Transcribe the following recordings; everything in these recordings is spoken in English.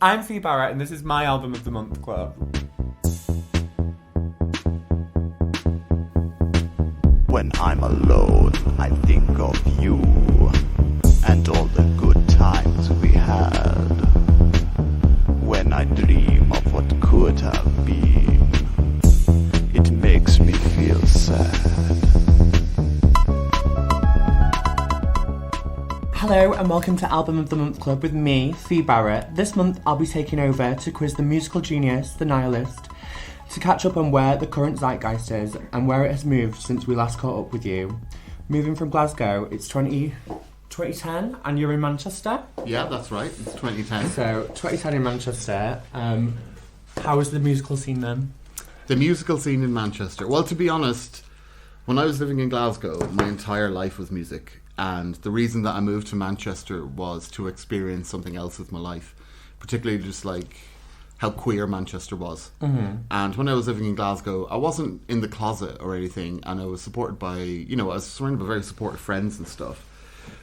I'm FI BARRETT and this is my album of the month club. When I'm alone, I think of you and all the good times we had. When I dream of what could have been, it makes me feel sad. Hello and welcome to Album of the Month Club with me, FI BARRETT. This month I'll be taking over to quiz the musical genius, the nihilist, to catch up on where the current zeitgeist is and where it has moved since we last caught up with you. Moving from Glasgow, it's 2010 and you're in Manchester? Yeah, that's right, it's 2010. So, 2010 in Manchester. How was the musical scene then? The musical scene in Manchester. Well, to be honest, when I was living in Glasgow, my entire life was music. And the reason that I moved to Manchester was to experience something else with my life. Particularly just like how queer Manchester was. Mm-hmm. And when I was living in Glasgow, I wasn't in the closet or anything. And I was supported by, I was surrounded by very supportive friends and stuff.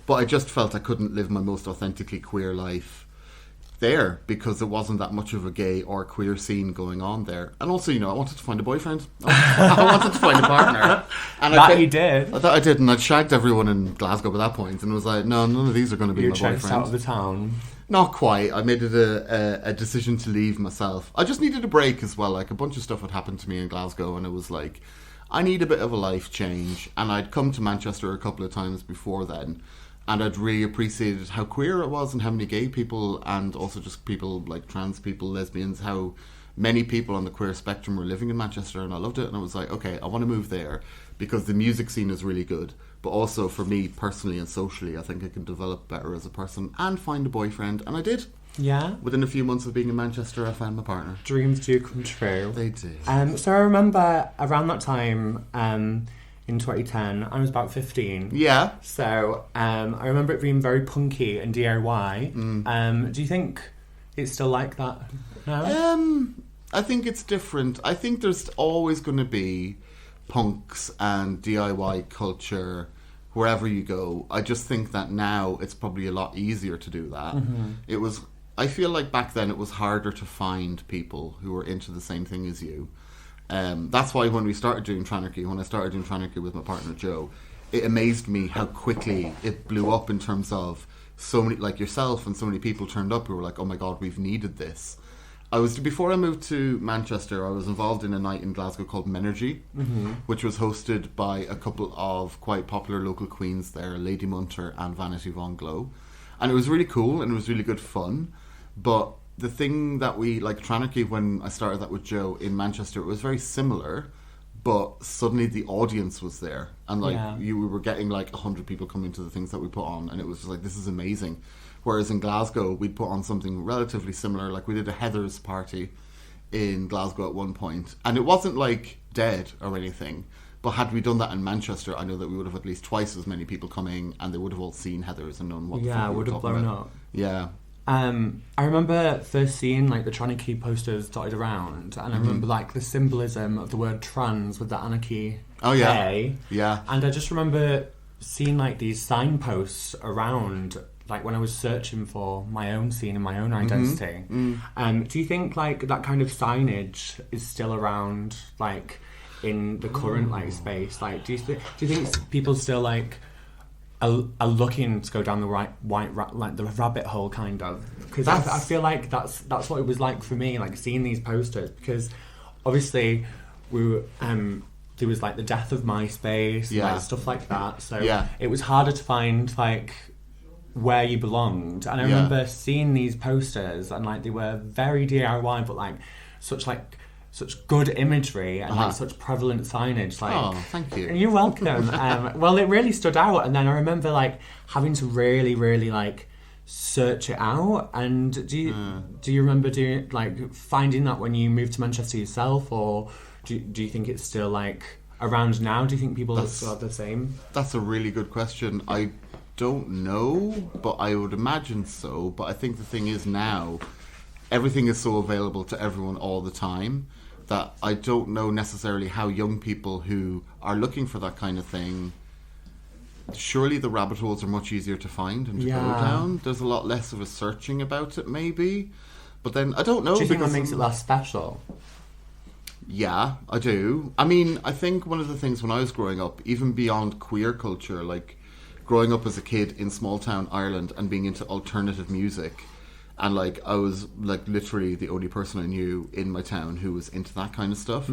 But I just felt I couldn't live my most authentically queer life there because there wasn't that much of a gay or queer scene going on there. And also, I wanted to find a boyfriend. I wanted to find a partner. And you did. I thought I did, and I'd shagged everyone in Glasgow by that point, and was like, no, none of these are going to be my boyfriend. You chased out of the town. Not quite. I made it a decision to leave myself. I just needed a break as well. Like, a bunch of stuff had happened to me in Glasgow, and it was like, I need a bit of a life change. And I'd come to Manchester a couple of times before then, and I'd really appreciated how queer it was and how many gay people and also just people like trans people, lesbians, how many people on the queer spectrum were living in Manchester, and I loved it. And I was like, okay, I want to move there because the music scene is really good. But also for me personally and socially, I think I can develop better as a person and find a boyfriend. And I did. Yeah. Within a few months of being in Manchester, I found my partner. Dreams do come true. They do. So I remember around that time, in 2010, I was about 15. Yeah. So I remember it being very punky and DIY. Do you think it's still like that now? I think it's different. I think there's always going to be punks and DIY culture wherever you go. I just think that now it's probably a lot easier to do that. Mm-hmm. I feel like back then it was harder to find people who were into the same thing as you. That's why when I started doing Tranarchy with my partner Joe, it amazed me how quickly it blew up in terms of so many, like yourself and so many people turned up who were like, oh my god, we've needed this. Before I moved to Manchester, I was involved in a night in Glasgow called Menergy, mm-hmm. which was hosted by a couple of quite popular local queens there, Lady Munter and Vanity Von Glow. And it was really cool and it was really good fun. But the thing that Tranarchy, when I started that with Joe in Manchester, it was very similar, but suddenly the audience was there. And we were getting 100 people coming to the things that we put on, and it was just like, this is amazing. Whereas in Glasgow, we'd put on something relatively similar. Like, we did a Heather's party in Glasgow at one point, and it wasn't dead or anything. But had we done that in Manchester, I know that we would have at least twice as many people coming, and they would have all seen Heather's and known what the fuck we were talking about. Yeah, it would have blown up. Yeah. I remember first seeing the Tranarchy posters dotted around, and I remember the symbolism of the word trans with the anarchy. Oh yeah, A. Yeah. And I just remember seeing these signposts around, when I was searching for my own scene and my own identity. Mm-hmm. Do you think that kind of signage is still around in the current space? Do you think people still are looking to go down the the rabbit hole kind of? Because I feel like that's what it was like for me, seeing these posters, because obviously we were, there was the death of MySpace, and stuff like that, so it was harder to find where you belonged. And I remember seeing these posters, and they were very DIY, but such good imagery and such prevalent signage. Oh, thank you. You're welcome. Well, it really stood out, and then I remember having to really, really search it out. And do you remember doing finding that when you moved to Manchester yourself, or do you think it's still around now? Do you think people are still the same? That's a really good question. I don't know, but I would imagine so. But I think the thing is now, everything is so available to everyone all the time that I don't know necessarily how young people who are looking for that kind of thing, surely the rabbit holes are much easier to find and to go down. There's a lot less of a searching about it maybe. But then I don't know. Do you think that makes it less special? Yeah, I do. I mean, I think one of the things when I was growing up, even beyond queer culture, like growing up as a kid in small town Ireland and being into alternative music, and like I was like literally the only person I knew in my town who was into that kind of stuff.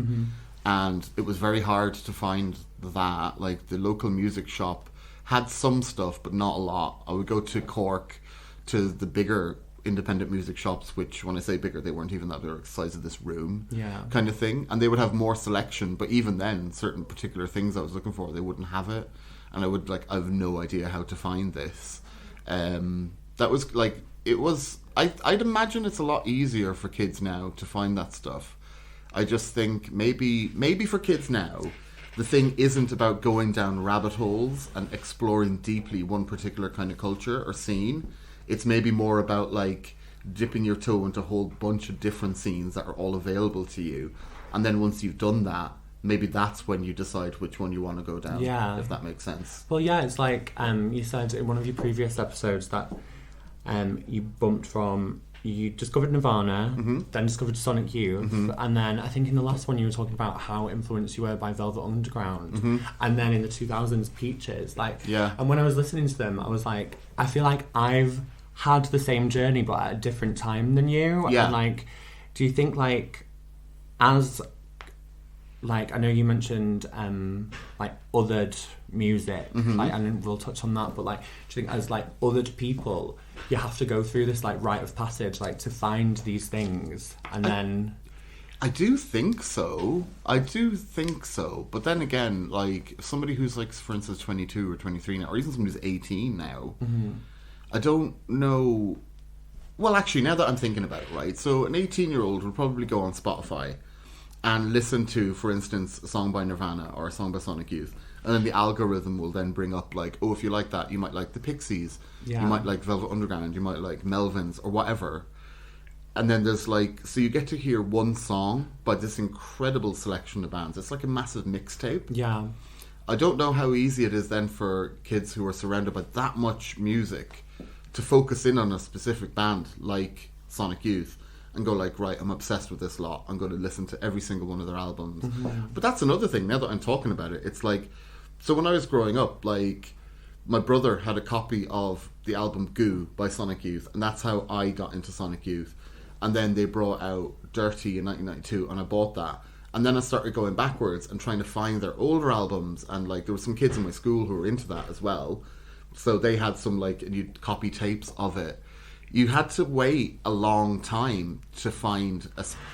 And it was very hard to find that. Like the local music shop had some stuff, but not a lot. I would go to Cork, to the bigger independent music shops, which when I say bigger, they weren't even that big, the size of this room, kind of thing. And they would have more selection, but even then, certain particular things I was looking for, they wouldn't have it. And I would like, I have no idea how to find this. That was like, it was. I'd imagine it's a lot easier for kids now to find that stuff. I just think maybe for kids now, the thing isn't about going down rabbit holes and exploring deeply one particular kind of culture or scene. It's maybe more about like dipping your toe into a whole bunch of different scenes that are all available to you. And then once you've done that, maybe that's when you decide which one you want to go down. Yeah. If that makes sense. Well, yeah, it's like you said in one of your previous episodes that you bumped from, you discovered Nirvana, then discovered Sonic Youth, and then I think in the last one you were talking about how influenced you were by Velvet Underground, and then in the 2000s Peaches. And when I was listening to them, I was like, I feel like I've had the same journey but at a different time than you. And like, do you think like, as like, I know you mentioned like othered music, like, and we'll touch on that, but like, do you think as like othered people, you have to go through this like rite of passage, like to find these things, and then I do think so. But then again, like somebody who's like, for instance, 22 or 23 now, or even somebody who's 18 now, I don't know. Well, actually, now that I'm thinking about it, right? So an 18-year-old would probably go on Spotify and listen to, for instance, a song by Nirvana or a song by Sonic Youth. And then the algorithm will then bring up like, oh, if you like that, you might like the Pixies. You might like Velvet Underground. You might like Melvins or whatever. And then there's like, so you get to hear one song by this incredible selection of bands. It's like a massive mixtape. Yeah. I don't know how easy it is then for kids who are surrounded by that much music to focus in on a specific band like Sonic Youth and go like, right, I'm obsessed with this lot. I'm going to listen to every single one of their albums. But that's another thing, now that I'm talking about it. It's like, so when I was growing up, like, my brother had a copy of the album Goo by Sonic Youth, and that's how I got into Sonic Youth. And then they brought out Dirty in 1992, and I bought that. And then I started going backwards and trying to find their older albums, and like, there were some kids in my school who were into that as well. So they had some, like, and you'd copy tapes of it. You had to wait a long time to find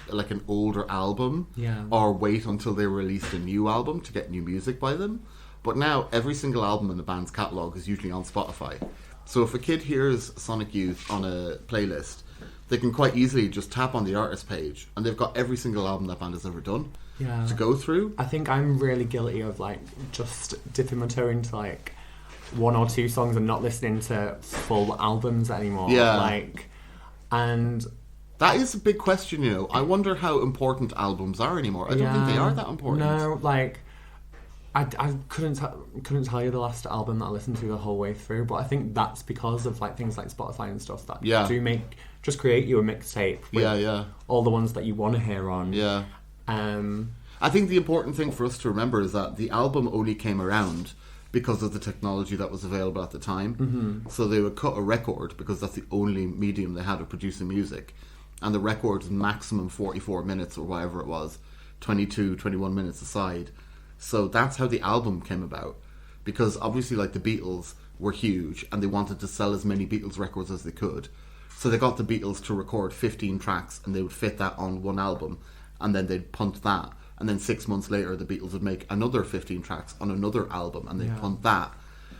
like an older album, or wait until they released a new album to get new music by them. But now every single album in the band's catalogue is usually on Spotify. So if a kid hears Sonic Youth on a playlist, they can quite easily just tap on the artist page and they've got every single album that band has ever done to go through. I think I'm really guilty of like just dipping my toe into like one or two songs and not listening to full albums anymore. And that is a big question, you know. I wonder how important albums are anymore. I don't think they are that important. No, like I couldn't tell you the last album that I listened to the whole way through, but I think that's because of like things like Spotify and stuff that do just create you a mixtape with all the ones that you want to hear on. I think the important thing for us to remember is that the album only came around because of the technology that was available at the time. So they would cut a record because that's the only medium they had of producing music, and the record was maximum 44 minutes or whatever it was, 22, 21 minutes aside. So that's how the album came about, because obviously like the Beatles were huge and they wanted to sell as many Beatles records as they could. So they got the Beatles to record 15 tracks and they would fit that on one album, and then they'd punt that. And then 6 months later, the Beatles would make another 15 tracks on another album, and they'd punt that.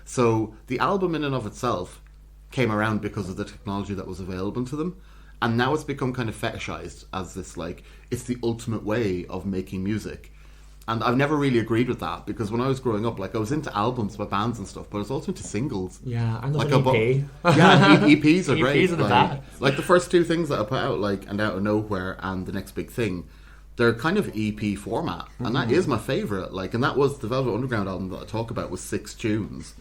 So the album in and of itself came around because of the technology that was available to them. And now it's become kind of fetishized as this, like, it's the ultimate way of making music. And I've never really agreed with that, because when I was growing up, like, I was into albums by bands and stuff, but I was also into singles. Yeah, I love like an EP. EPs are great. EPs are the best. Like, the first two things that I put out, like, And Out of Nowhere and The Next Big Thing, they're kind of EP format, and that is my favourite. Like, and that was the Velvet Underground album that I talk about, was 6 tunes,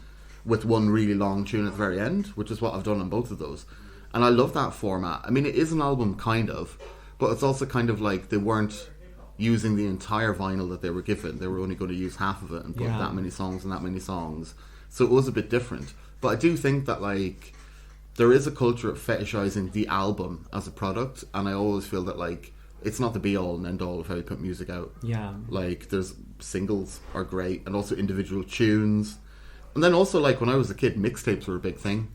with one really long tune at the very end, which is what I've done on both of those. And I love that format. I mean, it is an album, kind of, but it's also kind of like they weren't using the entire vinyl that they were given. They were only going to use half of it and put that many songs and that many songs. So it was a bit different. But I do think that, like, there is a culture of fetishizing the album as a product, and I always feel that, like, it's not the be-all and end-all of how you put music out. Yeah. Like, there's singles are great, and also individual tunes. And then also, like, when I was a kid, mixtapes were a big thing.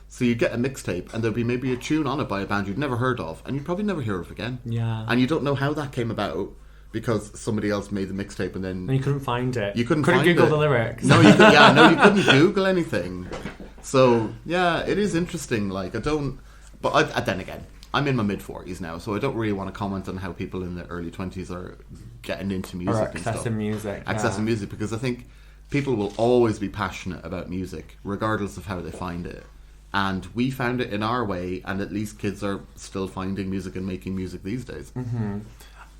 So you'd get a mixtape, and there'd be maybe a tune on it by a band you'd never heard of, and you'd probably never hear of again. Yeah. And you don't know how that came about, because somebody else made the mixtape, and then... And you couldn't find it. You couldn't Google it. the lyrics. No, you couldn't Google anything. So, yeah, it is interesting. Like, I don't... But then again, I'm in my mid-40s now, so I don't really want to comment on how people in the early 20s are getting into music and stuff. Accessing music, because I think people will always be passionate about music, regardless of how they find it. And we found it in our way, and at least kids are still finding music and making music these days. Mm-hmm.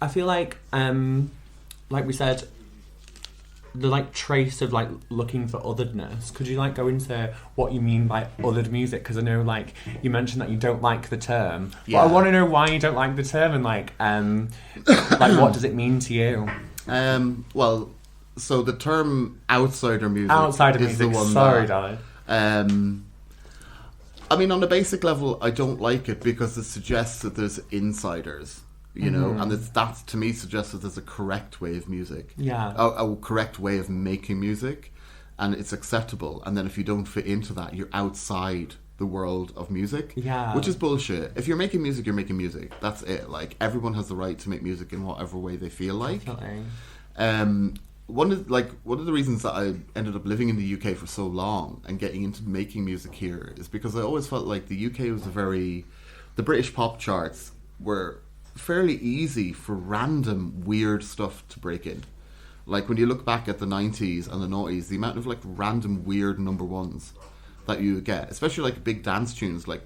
I feel like we said, the like trace of like looking for otheredness. Could you like go into what you mean by othered music? Because I know like you mentioned that you don't like the term. Yeah. But I want to know why you don't like the term, and like what does it mean to you? Well, so the term outsider music is the one. Sorry, darling. I mean, on a basic level, I don't like it because it suggests that there's insiders. You know, and that to me suggests that there's a correct way of music. Yeah. A correct way of making music, and it's acceptable. And then if you don't fit into that, you're outside the world of music. Yeah. Which is bullshit. If you're making music, you're making music. That's it. Like, everyone has the right to make music in whatever way they feel like. Definitely. One of the reasons that I ended up living in the UK for so long and getting into making music here is because I always felt like the UK was the British pop charts were fairly easy for random weird stuff to break in. Like, when you look back at the 90s and the noughties, the amount of like random weird number ones that you would get, especially like big dance tunes like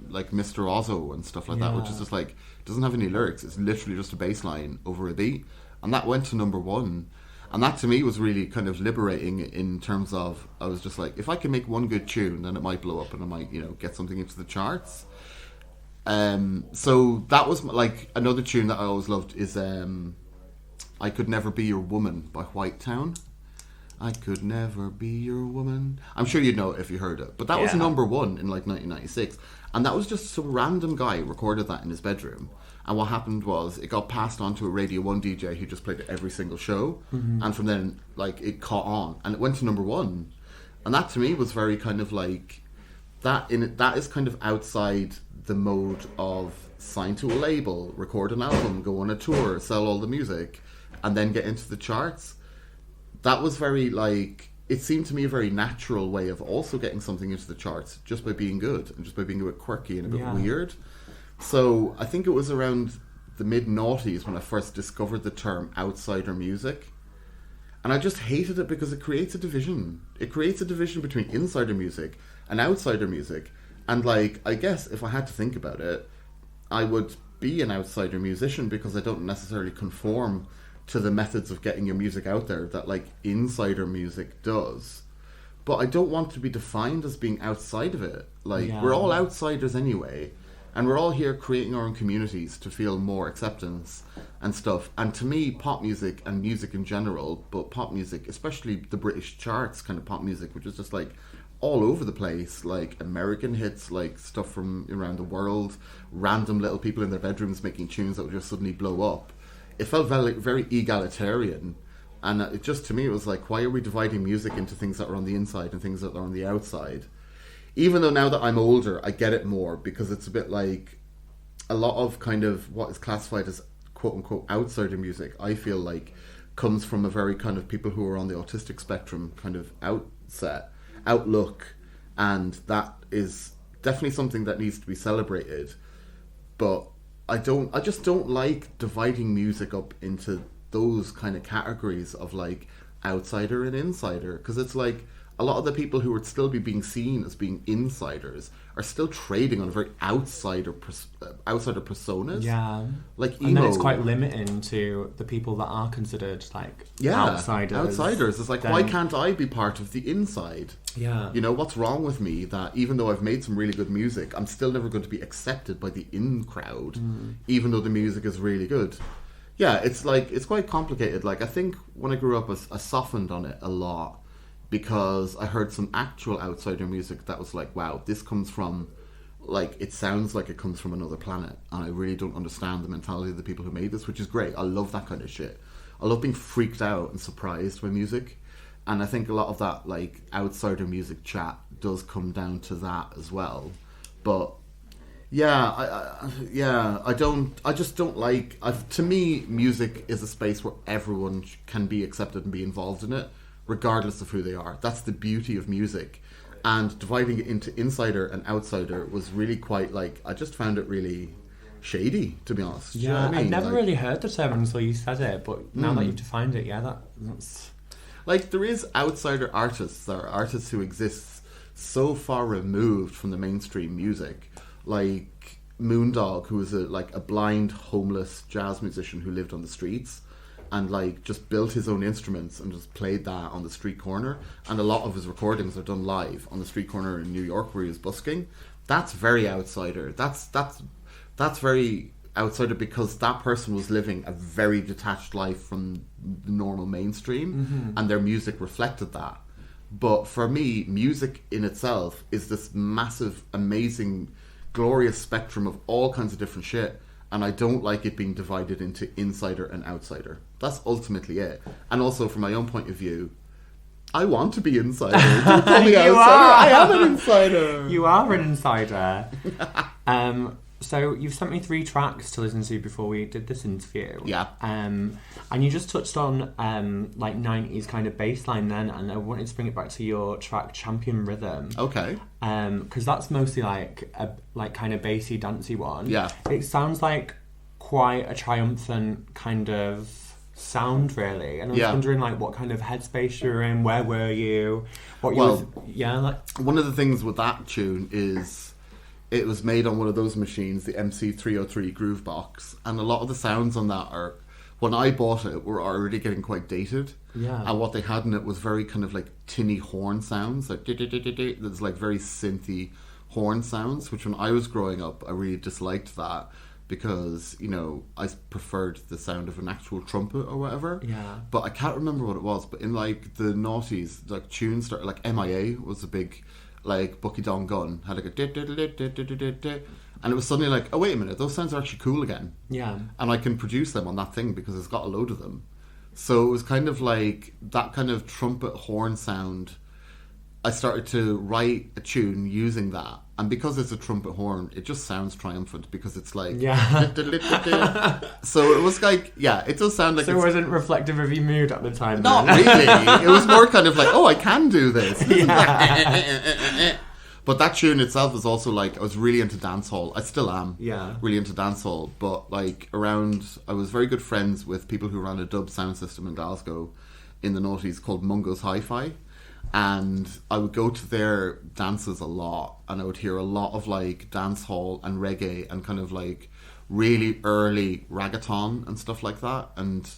Mr. Ozzo and stuff like that, which is just like, doesn't have any lyrics, it's literally just a bass line over a beat, and that went to number one. And that to me was really kind of liberating in terms of, I was just like, if I can make one good tune, then it might blow up and I might, you know, get something into the charts. So that was like another tune that I always loved is I Could Never Be Your Woman by Whitetown. I could never be your woman. I'm sure you'd know it if you heard it. But that was number one in like 1996. And that was just some random guy recorded that in his bedroom. And what happened was it got passed on to a Radio 1 DJ who just played it every single show. Mm-hmm. And from then, like, it caught on. And it went to number one. And that to me was very kind of like, that is kind of outside the mode of sign to a label, record an album, go on a tour, sell all the music, and then get into the charts. That was very, like, it seemed to me a very natural way of also getting something into the charts, just by being good, and just by being a bit quirky and a bit weird. So I think it was around the mid-noughties when I first discovered the term outsider music. And I just hated it because it creates a division. It creates a division between insider music and outsider music. And, like, I guess if I had to think about it, I would be an outsider musician because I don't necessarily conform to the methods of getting your music out there that, like, insider music does. But I don't want to be defined as being outside of it. Like, we're all outsiders anyway. And we're all here creating our own communities to feel more acceptance and stuff. And to me, pop music and music in general, but pop music, especially the British charts kind of pop music, which is just, like, all over the place, like American hits, like stuff from around the world, random little people in their bedrooms making tunes that would just suddenly blow up. It felt very, very egalitarian, and it just, to me, it was like, why are we dividing music into things that are on the inside and things that are on the outside? Even though now that I'm older, I get it more, because it's a bit like a lot of kind of what is classified as quote-unquote outsider music, I feel like comes from a very kind of people who are on the autistic spectrum kind of outlook, and that is definitely something that needs to be celebrated. But I just don't like dividing music up into those kind of categories of like outsider and insider, because it's like, a lot of the people who would still be being seen as being insiders are still trading on a very outsider personas. Yeah. Like emo. And then it's quite limiting to the people that are considered like outsiders. Outsiders. It's like, why can't I be part of the inside? Yeah. You know, what's wrong with me that even though I've made some really good music, I'm still never going to be accepted by the in crowd, even though the music is really good. Yeah, it's like, it's quite complicated. Like, I think when I grew up, I softened on it a lot because I heard some actual outsider music that was like, wow, this comes from, like, it sounds like it comes from another planet, and I really don't understand the mentality of the people who made this, which is great. I love that kind of shit. I love being freaked out and surprised by music, and I think a lot of that, like, outsider music chat does come down to that as well. But I just don't like. To me, music is a space where everyone can be accepted and be involved in it, regardless of who they are. That's the beauty of music. And dividing it into insider and outsider was really quite, like, I just found it really shady, to be honest. Yeah, Do you know what I mean? I'd never really heard the term until you said it, but now that you've defined it, that's... Like, there is outsider artists. There are artists who exist so far removed from the mainstream music. Like Moondog, who was a blind, homeless jazz musician who lived on the streets and, like, just built his own instruments and just played that on the street corner. And a lot of his recordings are done live on the street corner in New York where he was busking. That's very outsider. That's very outsider because that person was living a very detached life from the normal mainstream, and their music reflected that. But for me, music in itself is this massive, amazing, glorious spectrum of all kinds of different shit, and I don't like it being divided into insider and outsider. That's ultimately it. And also, from my own point of view, I want to be insider. Don't call me outsider. I am an insider. You are an insider. So you've sent me 3 tracks to listen to before we did this interview. Yeah. And you just touched on like 90s kind of bass line then, and I wanted to bring it back to your track Champion Rhythm. Okay. Because that's mostly like a kind of bassy, dancey one. Yeah. It sounds like quite a triumphant kind of sound, really. And I was wondering, like, what kind of headspace you were in, where were you, what you one of the things with that tune is it was made on one of those machines, the MC303 Groovebox, and a lot of the sounds on that are, when I bought it, were already getting quite dated. Yeah. And what they had in it was very kind of like tinny horn sounds, like there's like very synthy horn sounds, which when I was growing up, I really disliked that because, you know, I preferred the sound of an actual trumpet or whatever. Yeah. But I can't remember what it was, but in like the noughties, like tunes started, like MIA was a big, like Bucky Don Gun had like a and it was suddenly like, oh wait a minute, those sounds are actually cool again. Yeah. And I can produce them on that thing because it's got a load of them. So it was kind of like that kind of trumpet horn sound. I started to write a tune using that, and because it's a trumpet horn, it just sounds triumphant because it's like so it was like, yeah, it does sound like, so it wasn't reflective of your mood at the time. Not really. It was more kind of like, oh, I can do this. But that tune itself was also like, I was really into dancehall. I still am. Yeah. Really into dancehall. But like I was very good friends with people who ran a dub sound system in Glasgow in the noughties called Mungo's Hi-Fi. And I would go to their dances a lot, and I would hear a lot of like dancehall and reggae and kind of like really early reggaeton and stuff like that. And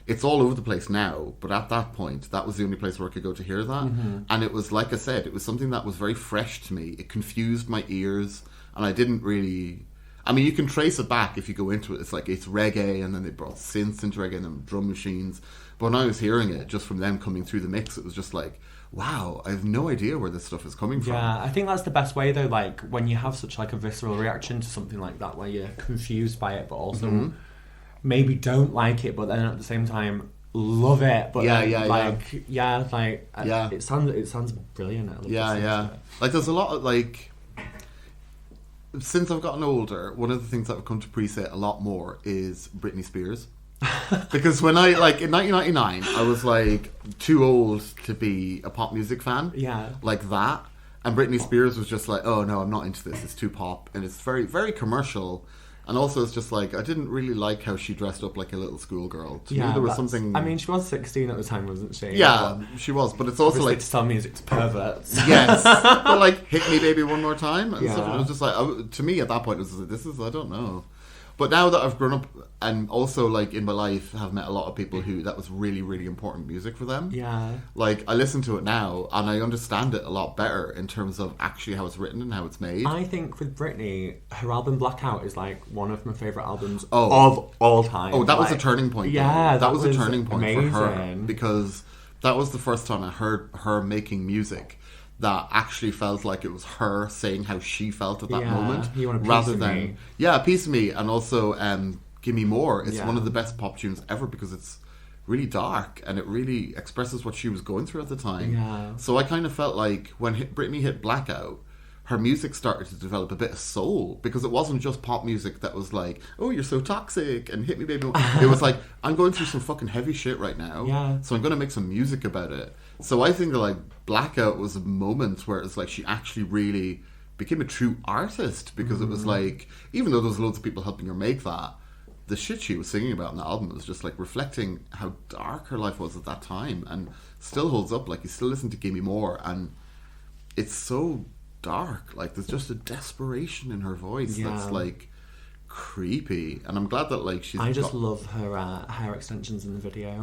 it's all over the place now, but at that point, that was the only place where I could go to hear that. And it was, like I said, it was something that was very fresh to me. It confused my ears, and I didn't really... I mean, you can trace it back if you go into it. It's like, it's reggae, and then they brought synths into reggae, and then drum machines. But when I was hearing it, just from them coming through the mix, it was just like, wow, I have no idea where this stuff is coming from. Yeah, I think that's the best way, though, like, when you have such, like, a visceral reaction to something like that, where you're confused by it, but also maybe don't like it, but then at the same time love it. But it sounds brilliant. I love Like, there's a lot of, like... Since I've gotten older, one of the things that I've come to appreciate a lot more is Britney Spears. Because when I, like, in 1999, I was, like, too old to be a pop music fan. Yeah. Like that. And Britney Spears was just like, oh, no, I'm not into this. It's too pop. And it's very, very commercial. And also, it's just like, I didn't really like how she dressed up like a little schoolgirl. To me, there was that's- something... I mean, she was 16 at the time, wasn't she? Yeah, she was, but it's also Obviously, like... to tell music's perverts. Yes. But like, hit me baby one more time and Yeah. stuff. And it was just like, to me at that point, it was like, this is, I don't know. But now that I've grown up and also like in my life have met a lot of people who that was really, really important music for them. Yeah. Like, I listen to it now and I understand it a lot better in terms of actually how it's written and how it's made. I think with Britney, her album Blackout is like one of my favourite albums Oh. of all time. Oh, that was Like, a turning point. Yeah, that was a turning point amazing. for her because that was the first time I heard her making music that actually felt like it was her saying how she felt at that Yeah, moment, You Want a Piece rather of than Me. a piece of me, and also Give Me More. It's Yeah. one of the best pop tunes ever because it's really dark and it really expresses what she was going through at the time. Yeah. So I kind of felt like when Britney hit Blackout, her music started to develop a bit of soul because it wasn't just pop music that was like, oh, you're so toxic and hit me baby. It was like, I'm going through some fucking heavy shit right now, Yeah. so I'm going to make some music about it. So I think that like Blackout was a moment where it's like she actually really became a true artist because it was like, even though there was loads of people helping her make that, the shit she was singing about in the album was just like reflecting how dark her life was at that time and still holds up. Like, you still listen to Give Me More and it's so dark. Like, there's just a desperation in her voice that's like creepy. And I'm glad that like she's I just love her hair extensions in the video.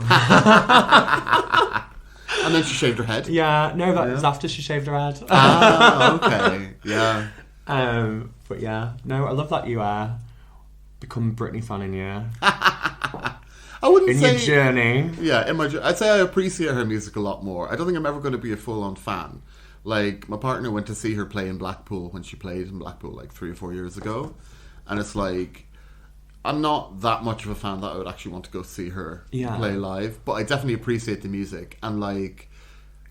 And then she shaved her head. Yeah, no, that was after she shaved her head. Ah, okay. Yeah. But yeah, no, I love that you become Britney fan in I wouldn't your say journey. Yeah, I'd say I appreciate her music a lot more. I don't think I'm ever going to be a full-on fan. Like, my partner went to see her play in Blackpool when she played in Blackpool like 3 or 4 years ago. And it's like, I'm not that much of a fan that I would actually want to go see her play live. But I definitely appreciate the music. And like,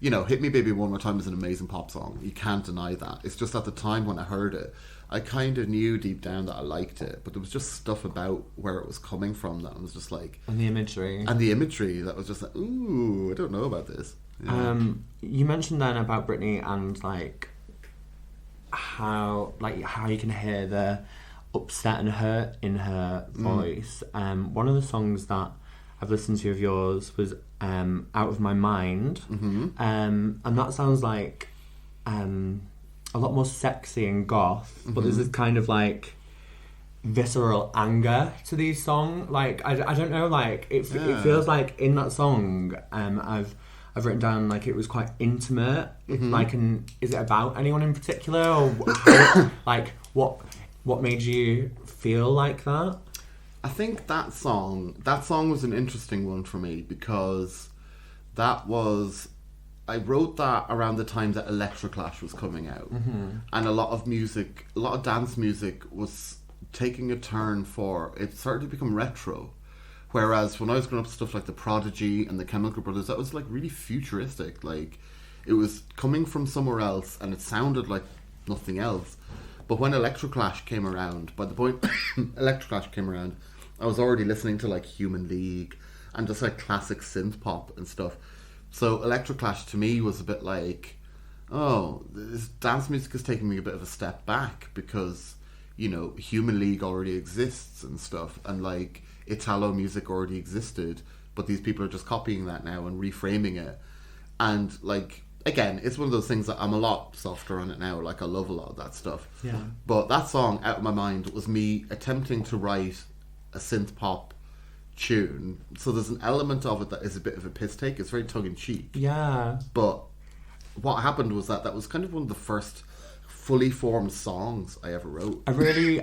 you know, Hit Me Baby One More Time is an amazing pop song. You can't deny that. It's just at the time when I heard it, I kind of knew deep down that I liked it. But there was just stuff about where it was coming from that I was just like... And the imagery. And the imagery that was just like, ooh, I don't know about this. Yeah. You mentioned then about Britney and like how you can hear the upset and hurt in her voice. One of the songs that I've listened to of yours was Out of My Mind, and that sounds like a lot more sexy and goth, but there's this kind of like visceral anger to these songs. Like I don't know, like it feels like in that song I've written down like it was quite intimate. Like, and is it about anyone in particular, or how, like what made you feel like that? I think that song was an interesting one for me because I wrote that around the time that Electroclash was coming out, and a lot of dance music was taking a turn it started to become retro. Whereas when I was growing up, stuff like The Prodigy and the Chemical Brothers, that was like really futuristic. Like, it was coming from somewhere else and it sounded like nothing else. But when Electroclash came around, by the point Electroclash came around, I was already listening to like Human League and just like classic synth pop and stuff. So Electroclash to me was a bit like, oh, this dance music is taking me a bit of a step back because, you know, Human League already exists and stuff, and like Italo music already existed, but these people are just copying that now and reframing it. And like, again, it's one of those things that I'm a lot softer on it now. Like, I love a lot of that stuff. Yeah. But that song, Out of My Mind, was me attempting to write a synth pop tune. So there's an element of it that is a bit of a piss take. It's very tongue-in-cheek. Yeah. But what happened was that was kind of one of the first fully formed songs I ever wrote. I really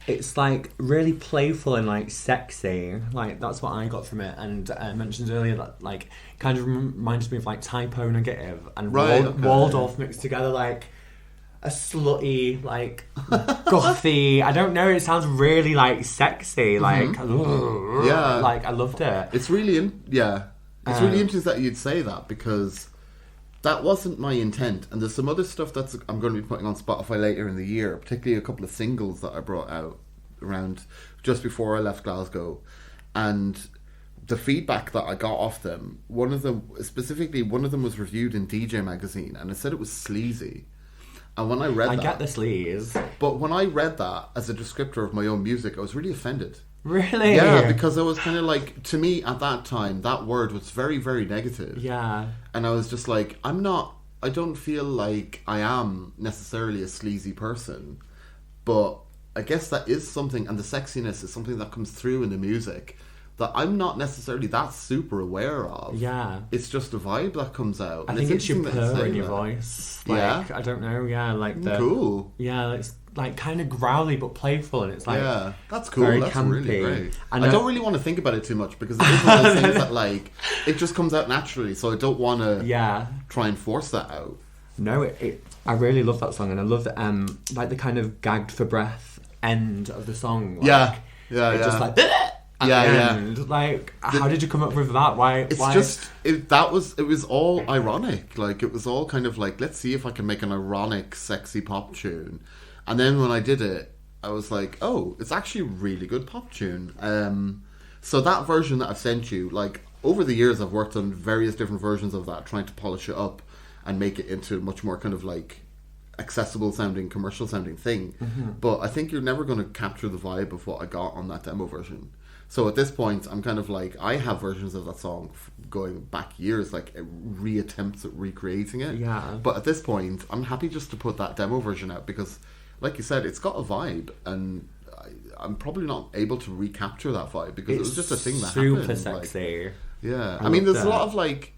it's like really playful and like sexy. Like, that's what I got from it. And I mentioned earlier that like kind of reminds me of like Typo Negative and Waldorf mixed together, like a slutty, like gothy. I don't know. It sounds really like sexy. Like, yeah, like I loved it. It's really It's really interesting that you'd say that because that wasn't my intent. And there's some other stuff that I'm going to be putting on Spotify later in the year, particularly a couple of singles that I brought out around just before I left Glasgow. And the feedback that I got off them, one of them was reviewed in DJ Magazine, and it said it was sleazy. And when I read I that... get the sleaze. But when I read that as a descriptor of my own music, I was really offended. Really? Yeah, because I was kind of like, to me at that time, that word was very, very negative. Yeah. And I was just like, I don't feel like I am necessarily a sleazy person, but I guess that is something, and the sexiness is something that comes through in the music that I'm not necessarily that super aware of. Yeah. It's just a vibe that comes out. I think it's your purr in your voice. Like, yeah. I don't know, yeah, like the... Cool. Yeah, it's like kind of growly but playful, and it's like... Yeah, that's cool. Very That's campy. really great. I And don't really want to think about it too much because it is one of those things that, like, it just comes out naturally, so I don't want to try and force that out. No, I really love that song, and I love the, like the kind of gagged for breath end of the song. Like, yeah. Just like... At the end. Like, how did you come up with that? Why? It was all ironic. Like, it was all kind of like, let's see if I can make an ironic, sexy pop tune. And then when I did it, I was like, oh, it's actually a really good pop tune. So that version that I've sent you, like, over the years I've worked on various different versions of that, trying to polish it up and make it into a much more kind of like accessible sounding, commercial sounding thing. Mm-hmm. But I think you're never going to capture the vibe of what I got on that demo version. So at this point, I'm kind of like, I have versions of that song going back years, like re-attempts at recreating it. Yeah. But at this point, I'm happy just to put that demo version out because, like you said, it's got a vibe, and I'm probably not able to recapture that vibe because it was just a thing that happened. Super sexy. Like, yeah. I mean, there's a lot of like,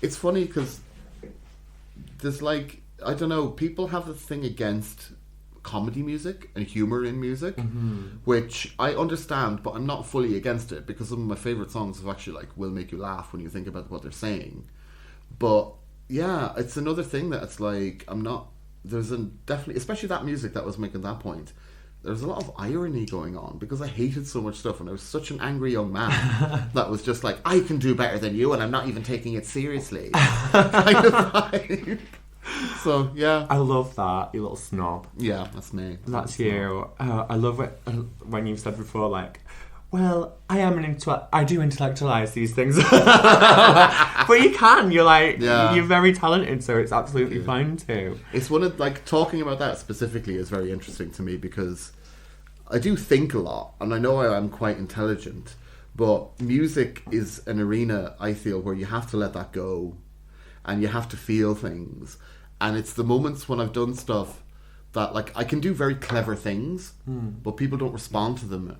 it's funny because there's like, I don't know, people have this thing against comedy music and humor in music, which I understand, but I'm not fully against it because some of my favorite songs have actually like will make you laugh when you think about what they're saying. But yeah, it's another thing that it's like there's definitely, especially that music that was making that point, there's a lot of irony going on because I hated so much stuff and I was such an angry young man that was just like, I can do better than you and I'm not even taking it seriously kind of vibe. So, yeah. I love that, you little snob. Yeah, that's me. That's you. I love it when you've said before, like, well, I do intellectualise these things. But you can, you're like, you're very talented, so it's absolutely fine too. It's one of, like, talking about that specifically is very interesting to me because I do think a lot, and I know I am quite intelligent, but music is an arena, I feel, where you have to let that go, and you have to feel things. And it's the moments when I've done stuff that, like, I can do very clever things, but people don't respond to them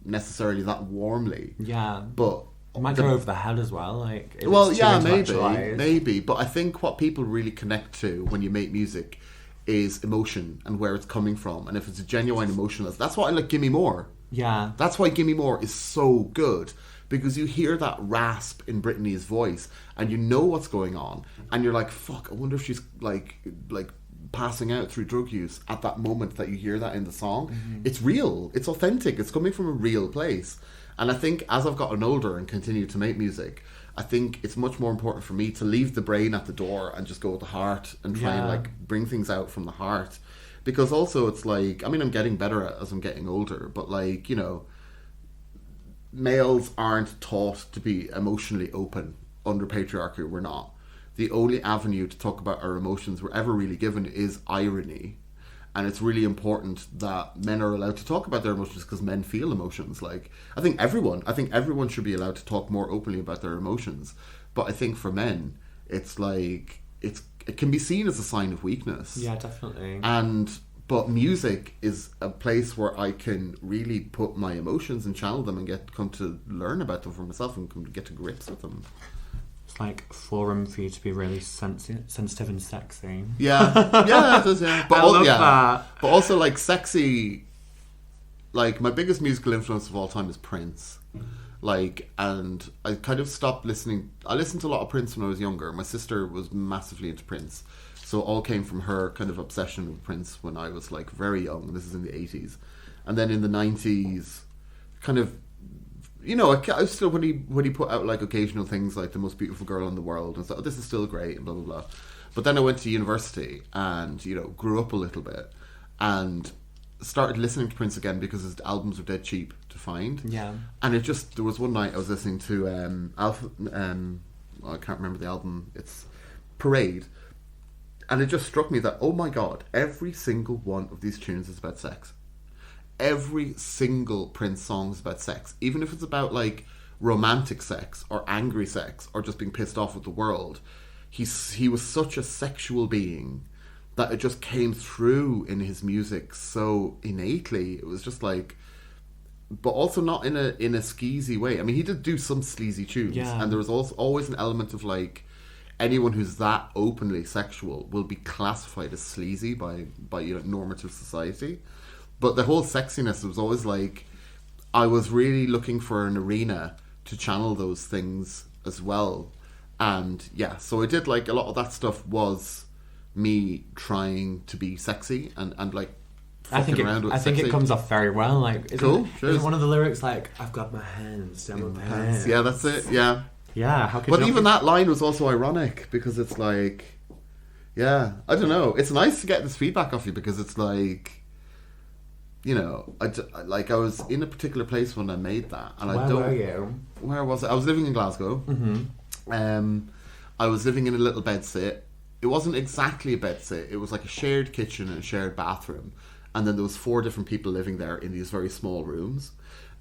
necessarily that warmly. Yeah. But it might go over the head as well. Like, if well, it's too yeah, intellectualised. maybe. But I think what people really connect to when you make music is emotion and where it's coming from. And if it's a genuine emotion, that's why I like Gimme More. Yeah. That's why Gimme More is so good. Because you hear that rasp in Britney's voice and you know what's going on. And you're like, fuck, I wonder if she's like passing out through drug use at that moment that you hear that in the song. Mm-hmm. It's real. It's authentic. It's coming from a real place. And I think as I've gotten older and continue to make music, I think it's much more important for me to leave the brain at the door and just go with the heart and try and like bring things out from the heart. Because also it's like, I mean, I'm getting better at it as I'm getting older, but like, you know, males aren't taught to be emotionally open under patriarchy. We're not. The only avenue to talk about our emotions we're ever really given is irony, and it's really important that men are allowed to talk about their emotions because men feel emotions. Like, I think everyone should be allowed to talk more openly about their emotions, but I think for men it's like it can be seen as a sign of weakness. Yeah, definitely. But music is a place where I can really put my emotions and channel them and come to learn about them for myself and come to get to grips with them. It's like a forum for you to be really sensitive and sexy. Yeah, it is, yeah. But I love that. But also, like, sexy, like, my biggest musical influence of all time is Prince. Like, and I kind of stopped listening. I listened to a lot of Prince when I was younger. My sister was massively into Prince. So it all came from her kind of obsession with Prince when I was like very young. This is in the 80s. And then in the 90s, kind of, you know, I still, when he put out like occasional things like The Most Beautiful Girl in the World, and thought, oh, this is still great, and blah, blah, blah. But then I went to university and, you know, grew up a little bit and started listening to Prince again because his albums were dead cheap to find. Yeah. And there was one night I was listening to I can't remember the album. It's Parade. And it just struck me that, oh my God, every single one of these tunes is about sex. Every single Prince song is about sex. Even if it's about, like, romantic sex or angry sex or just being pissed off with the world. He was such a sexual being that it just came through in his music so innately. It was just like, but also not in a skeezy way. I mean, he did do some sleazy tunes, and there was also always an element of like, anyone who's that openly sexual will be classified as sleazy by normative society. But the whole sexiness was always like, I was really looking for an arena to channel those things as well. And yeah, so I did, like, a lot of that stuff was me trying to be sexy and like fucking around with sexy. I think it comes off very well. Like, isn't one of the lyrics like, I've got my hands down my pants? Yeah, that's it. Yeah. Yeah. How could but even that line was also ironic because it's like, yeah, I don't know. It's nice to get this feedback off you because it's like, you know, I was in a particular place when I made that, and Where were you? Where was it? I was living in Glasgow. Mm-hmm. I was living in a little bedsit. It wasn't exactly a bedsit. It was like a shared kitchen and a shared bathroom, and then there was 4 different people living there in these very small rooms.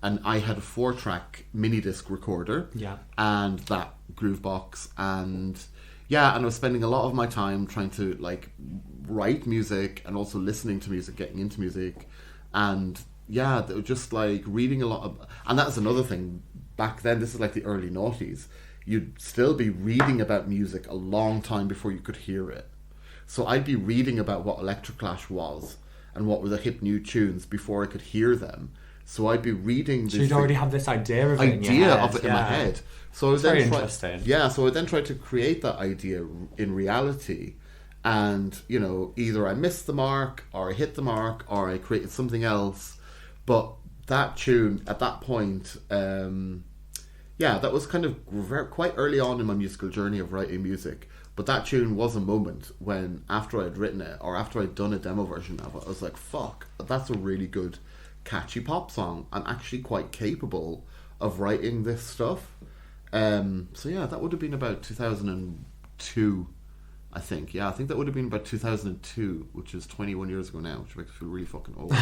And I had a 4-track mini disc recorder, and that groove box, and I was spending a lot of my time trying to like write music and also listening to music, getting into music, and they were just like reading a lot of. And that's another thing. Back then, this is like the early noughties. You'd still be reading about music a long time before you could hear it. So I'd be reading about what Electroclash was and what were the hip new tunes before I could hear them. So I'd be reading this. So you'd already have this idea of it in my head. So I was very interesting. Yeah, so I then tried to create that idea in reality. And, you know, either I missed the mark or I hit the mark or I created something else. But that tune at that point, that was kind of quite early on in my musical journey of writing music. But that tune was a moment when, after I'd written it or after I'd done a demo version of it, I was like, fuck, that's a really good, catchy pop song. I'm actually quite capable of writing this stuff. That would have been about 2002, I think. Yeah, I think that would have been about 2002, which is 21 years ago now, which makes me feel really fucking old.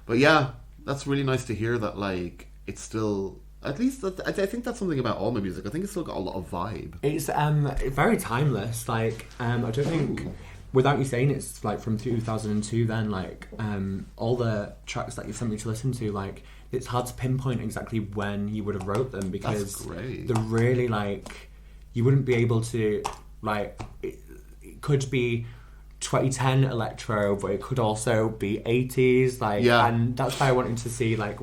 but yeah, that's really nice to hear that, like, it's still, at least I think that's something about all my music. I think it's still got a lot of vibe. It's very timeless. Like, I don't think, without you saying it's like from 2002 then, like, all the tracks that you sent me to listen to, like, it's hard to pinpoint exactly when you would have wrote them because they're really, like, you wouldn't be able to, like, it could be 2010 electro, but it could also be 80s, like, and that's why I wanted to see, like,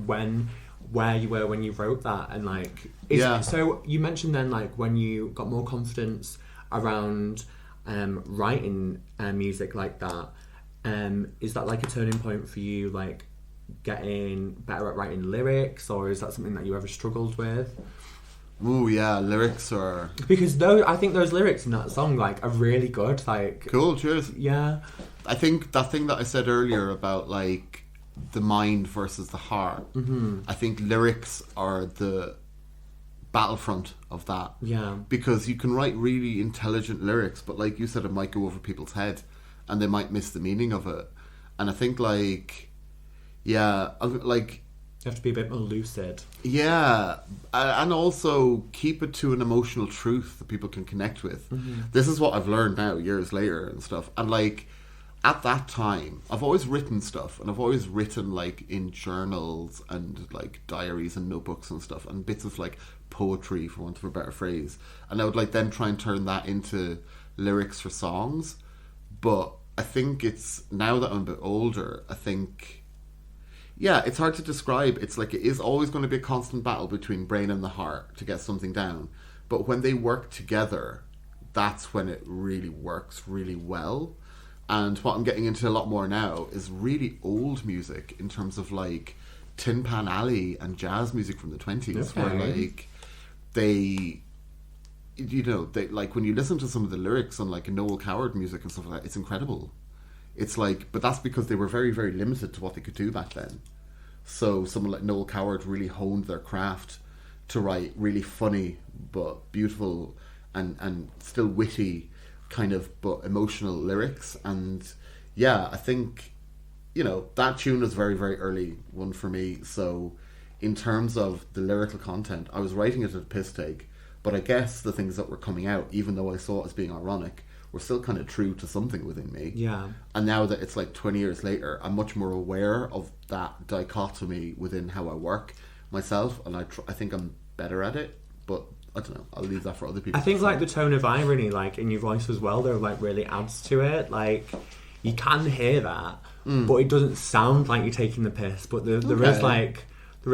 where you were when you wrote that, and like, so you mentioned then, like, when you got more confidence around writing music like that, is that like a turning point for you, like getting better at writing lyrics, or is that something that you ever struggled with? Ooh, yeah, lyrics are... Because I think those lyrics in that song, like, are really good, like... Cool, cheers. Yeah. I think that thing that I said earlier about, like, the mind versus the heart, I think lyrics are the battlefront of that. Yeah. Because you can write really intelligent lyrics, but like you said, it might go over people's head, and they might miss the meaning of it. And I think, like... Yeah, like... You have to be a bit more lucid. Yeah, and also keep it to an emotional truth that people can connect with. This is what I've learned now, years later and stuff. And like, at that time, I've always written stuff, and I've always written like in journals and like diaries and notebooks and stuff, and bits of like poetry, for want of a better phrase. And I would like then try and turn that into lyrics for songs. But I think it's, now that I'm a bit older, I think... Yeah, it's hard to describe. It's like, it is always going to be a constant battle between brain and the heart to get something down. But when they work together, that's when it really works really well. And what I'm getting into a lot more now is really old music in terms of like Tin Pan Alley and jazz music from the 20s, where like they, you know, they, like when you listen to some of the lyrics on like Noel Coward music and stuff like that, it's incredible. It's like, but that's because they were very, very limited to what they could do back then. So someone like Noel Coward really honed their craft to write really funny but beautiful and still witty kind of but emotional lyrics. And yeah, I think, you know, that tune was very, very early one for me. So in terms of the lyrical content, I was writing it at a piss take, but I guess the things that were coming out, even though I saw it as being ironic, were still kind of true to something within me. Yeah. And now that it's like 20 years later, I'm much more aware of that dichotomy within how I work myself, and I think I'm better at it, but I don't know, I'll leave that for other people. I think like the tone of irony like in your voice as well though like really adds to it. Like you can hear that, but it doesn't sound like you're taking the piss, but there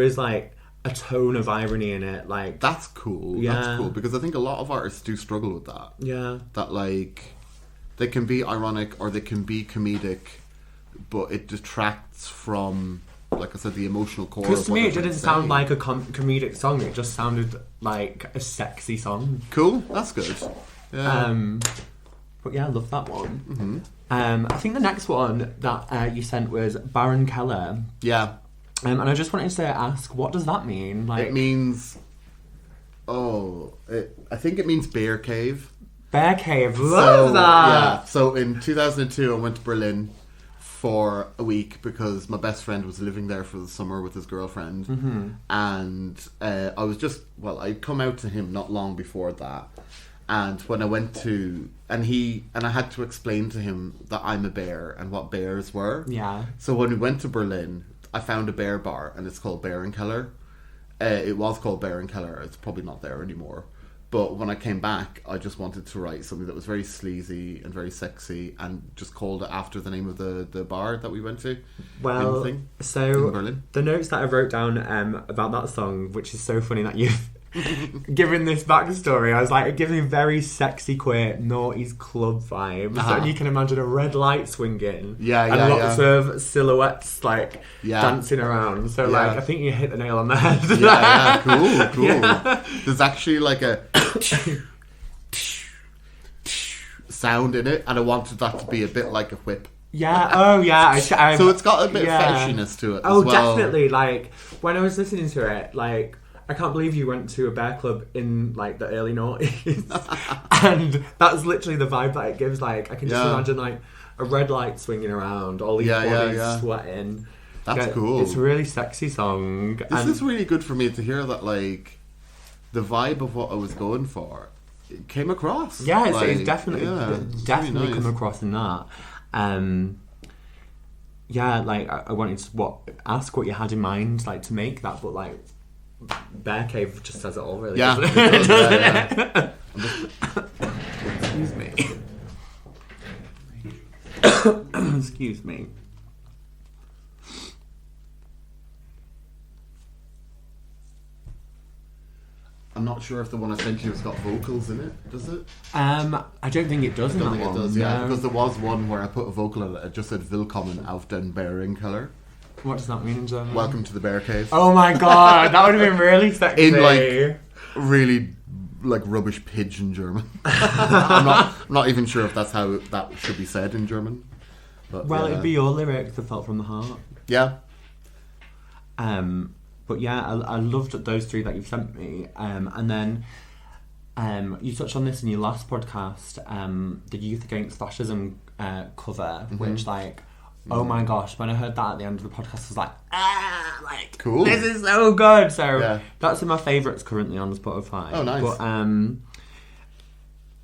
is like a tone of irony in it. Like that's cool. Yeah. That's cool, because I think a lot of artists do struggle with that. Yeah. That like they can be ironic or they can be comedic, but it detracts from, like I said, the emotional core. Because to me, it didn't sound say. like a comedic song. It just sounded like a sexy song. Cool, that's good. Yeah. But yeah, I love that one. I think the next one that you sent was Baron Keller. Yeah. And I just wanted to ask, what does that mean? Like, It means... I think it means bear cave. Bear Cave, love that! Yeah, so in 2002 I went to Berlin for a week because my best friend was living there for the summer with his girlfriend. And I was just... Well, I'd come out to him not long before that. And when I went to... And I had to explain to him that I'm a bear and what bears were. Yeah. So when we went to Berlin, I found a bear bar, and it's called Bear and Keller. It was called Bear and Keller. It's probably not there anymore. But when I came back, I just wanted to write something that was very sleazy and very sexy, and just called it after the name of the bar that we went to. Well, in so Berlin. the notes that I wrote down about that song, which is so funny that you've given this backstory, I was like, it gives me very sexy, queer, noughties club vibes. And you can imagine a red light swinging. Yeah, and lots of silhouettes like dancing around. So like, I think you hit the nail on the head. Cool. Yeah. There's actually like a sound in it, and I wanted that to be a bit like a whip. Yeah, oh yeah. So it's got a bit of fetishiness to it as well. Definitely. Like, when I was listening to it, like, I can't believe you went to a bear club in, like, the early noughties. And that's literally the vibe that it gives. Like, I can just imagine, like, a red light swinging around, all these bodies sweating. That's cool. It's a really sexy song. This is really good for me to hear that, like, the vibe of what I was going for, it came across. Yeah, like, it's definitely really nice. come across in that. Yeah, like, I wanted to ask what you had in mind, like, to make that, but, like, Bear Cave just says it all, really. Yeah, doesn't it Excuse me. Excuse me. I'm not sure if the one I sent you has got vocals in it. Does it? I don't think it does. I don't think it does. Yeah, no. because there was one where I put a vocal in it. It just said "Willkommen auf den Bärenkeller." What does that mean in German? Welcome to the bear cave. Oh my god, that would have been really sexy. In like really like rubbish pigeon German. I'm not even sure if that's how that should be said in German. But, well, it'd be your lyrics that felt from the heart. Yeah. But yeah, I loved those three that you've sent me. And then you touched on this in your last podcast, the Youth Against Fascism cover, which like, oh my gosh, when I heard that at the end of the podcast, I was like, cool. This is so good. So that's in my favourites currently on Spotify. Oh, nice. But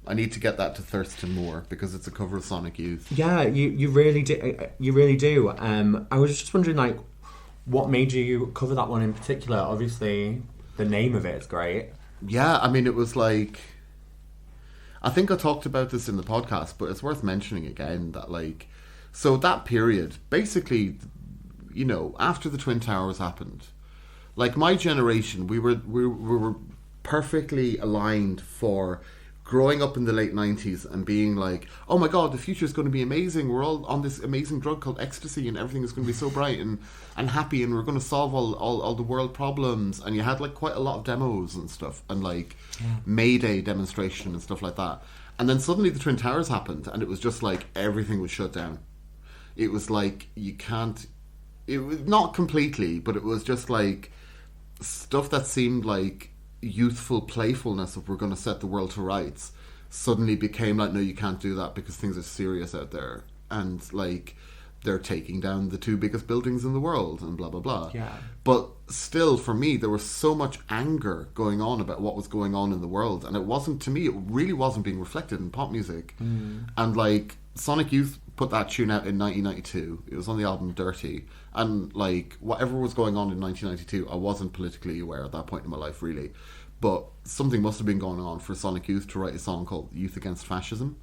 I need to get that to Thurston more because it's a cover of Sonic Youth. Yeah, you really do. You really do. I was just wondering, like, what made you cover that one in particular? Obviously, the name of it is great. Yeah, I mean, it was like... I think I talked about this in the podcast, but it's worth mentioning again that, like... So that period, basically, you know, after the Twin Towers happened, like, my generation, we were perfectly aligned for growing up in the late 90s and being like, oh my god, the future is going to be amazing. We're all on this amazing drug called ecstasy and everything is going to be so bright and happy and we're going to solve all the world problems. And you had like quite a lot of demos and stuff and like Mayday demonstration and stuff like that. And then suddenly the Twin Towers happened and it was just like everything was shut down. It was like it was not completely, but it was just like stuff that seemed like youthful playfulness of we're going to set the world to rights suddenly became like, no, you can't do that because things are serious out there, and like they're taking down the 2 biggest buildings in the world and blah blah blah. Yeah. But still, for me, there was so much anger going on about what was going on in the world, and it wasn't, to me, it really wasn't being reflected in pop music. And like Sonic Youth put that tune out in 1992. It was on the album Dirty, and like whatever was going on in 1992, I wasn't politically aware at that point in my life, really. But something must have been going on for Sonic Youth to write a song called Youth Against Fascism.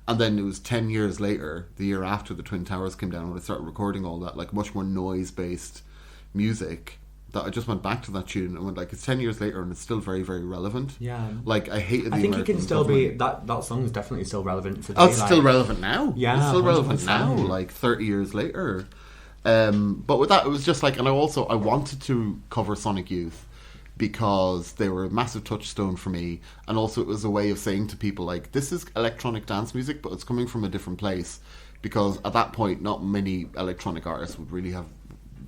And then it was 10 years later, the year after the Twin Towers came down, when I started recording all that, like, much more noise-based music, that I just went back to that tune and went, like, it's 10 years later and it's still very, very relevant. Yeah. Like, I hated the I think American it can still government. be... That song is definitely still relevant today. Oh, it's still relevant now. Yeah, it's still relevant 100%. now, like 30 years later. But with that, it was just like, and I wanted to cover Sonic Youth because they were a massive touchstone for me, and also it was a way of saying to people, like, this is electronic dance music, but it's coming from a different place, because at that point not many electronic artists would really have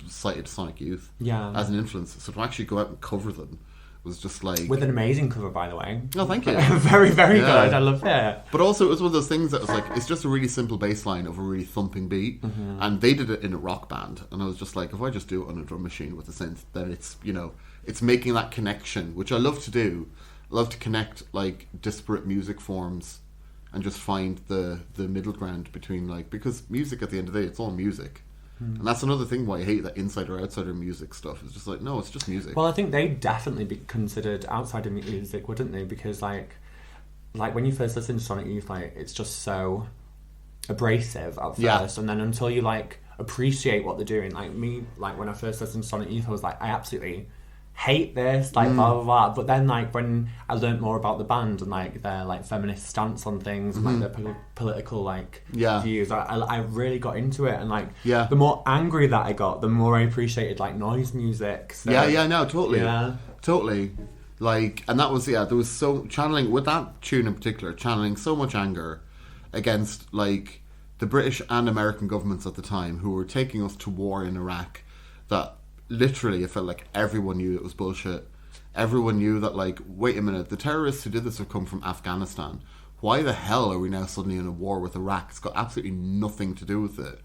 cited Sonic Youth as an influence, so to actually go out and cover them was just like... With an amazing cover, by the way. Oh, thank you. Very, very good. I love it. But also, it was one of those things that was like, it's just a really simple bass line of a really thumping beat. And they did it in a rock band. And I was just like, if I just do it on a drum machine with a synth, then it's, you know, it's making that connection, which I love to do. I love to connect, like, disparate music forms and just find the middle ground between, like, because music at the end of the day, it's all music. And that's another thing why I hate that insider-outsider music stuff. It's just like, no, it's just music. Well, I think they'd definitely be considered outsider music, wouldn't they? Because, like when you first listen to Sonic Youth, like, it's just so abrasive at first. And then until you, like, appreciate what they're doing. Like, me, like, when I first listened to Sonic Youth, I was like, I absolutely hate this, like, blah, blah, blah. But then, like, when I learnt more about the band and, like, their, like, feminist stance on things and, like, their political, like, views, I really got into it. And, like, the more angry that I got, the more I appreciated, like, noise music. So, no, totally. Yeah. Totally. Like, and that was, there was so, channeling, with that tune in particular, channeling so much anger against, like, the British and American governments at the time who were taking us to war in Iraq, that literally it felt like everyone knew it was bullshit. Everyone knew that, like, wait a minute, the terrorists who did this have come from Afghanistan. Why the hell are we now suddenly in a war with Iraq? It's got absolutely nothing to do with it.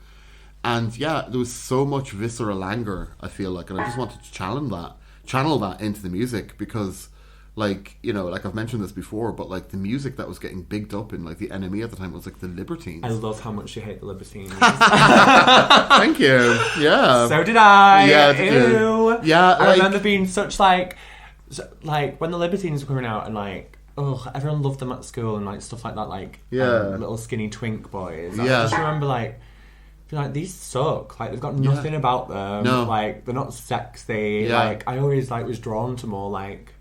And there was so much visceral anger, I feel like, and I just wanted to channel that into the music, because, like, you know, like I've mentioned this before, but, like, the music that was getting bigged up in, like, the enemy at the time was, like, the Libertines. I love how much you hate the Libertines. Thank you. Yeah. So did I. Yeah, Ew. Yeah, I remember being such, like, when the Libertines were coming out and, like, everyone loved them at school and, like, stuff like that, like, little skinny twink boys. I just remember, like, being like, these suck. Like, they've got nothing about them. No. Like, they're not sexy. Yeah. Like, I always, like, was drawn to more, like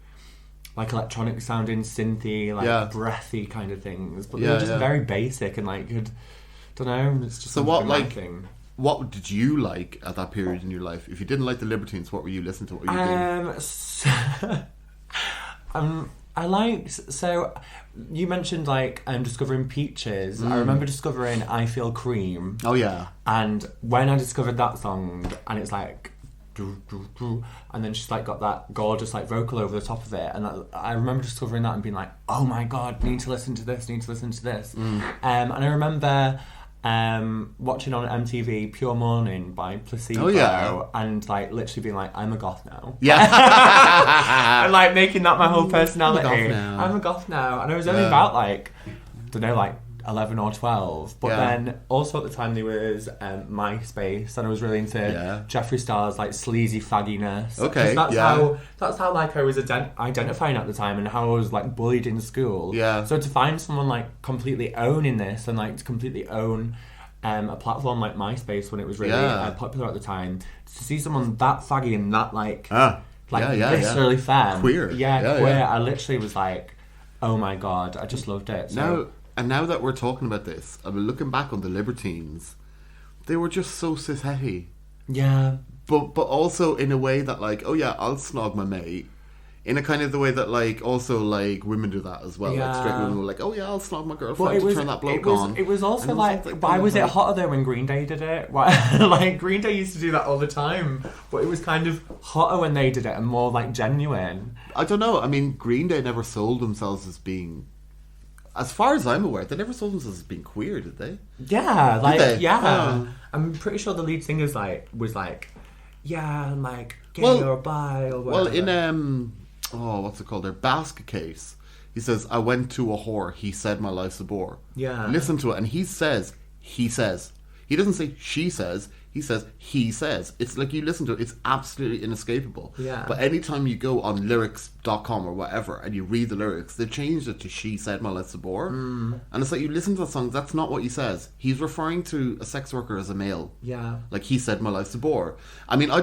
electronic sounding, synthy, like, breathy kind of things. But they were just very basic and, like, don't know, it's just so what, like, thing. What did you like at that period in your life? If you didn't like the Libertines, what were you listening to? What were you doing? I liked, so you mentioned, like, discovering Peaches. I remember discovering I Feel Cream. Oh yeah. And when I discovered that song, and it's like, and then she's, like, got that gorgeous, like, vocal over the top of it, and I remember discovering that and being like, oh my god, need to listen to this. And I remember watching on MTV Pure Morning by Placebo, and, like, literally being like, I'm a goth now. And, like, making that my whole personality. I'm a goth now. And I was only about, like, I don't know, like, 11 or 12, but then also at the time there was MySpace, and I was really into Jeffree Star's, like, sleazy fagginess. That's how like I was identifying at the time, and how I was, like, bullied in school. So to find someone, like, completely owning this, and, like, to completely own a platform like MySpace when it was really popular at the time, to see someone that faggy and that, like viscerally femme, queer. I literally was like, oh my god, I just loved it. So now that we're talking about this, I mean, looking back on the Libertines, they were just so cis-hetty. Yeah. But also in a way that, like, oh yeah, I'll snog my mate. In a kind of the way that, like, also, like, women do that as well. Like, straight women were like, oh yeah, I'll snog my girlfriend to turn that bloke on. It was also, like, why was it hotter though when Green Day did it? Why, like, Green Day used to do that all the time, but it was kind of hotter when they did it and more, like, genuine. I don't know. I mean, Green Day never sold themselves as being as far as I'm aware, they never saw themselves as being queer, did they? Yeah, like, they? yeah. Oh. I'm pretty sure the lead singer's was like, yeah, I'm like, gay Well- or bi or Well, whatever. in what's it called? Their basket case, he says, "I went to a whore. He said my life's a bore." Yeah. Listen to it, and he says. He doesn't say she says. He says he says. It's like you listen to it. It's absolutely inescapable. Yeah. But anytime you go on lyrics.com or whatever and you read the lyrics, they've changed it to "she said my life's a bore," and it's like you listen to that song. That's not what he says. He's referring to a sex worker as a male. Yeah. Like, he said my life's a bore. I mean, I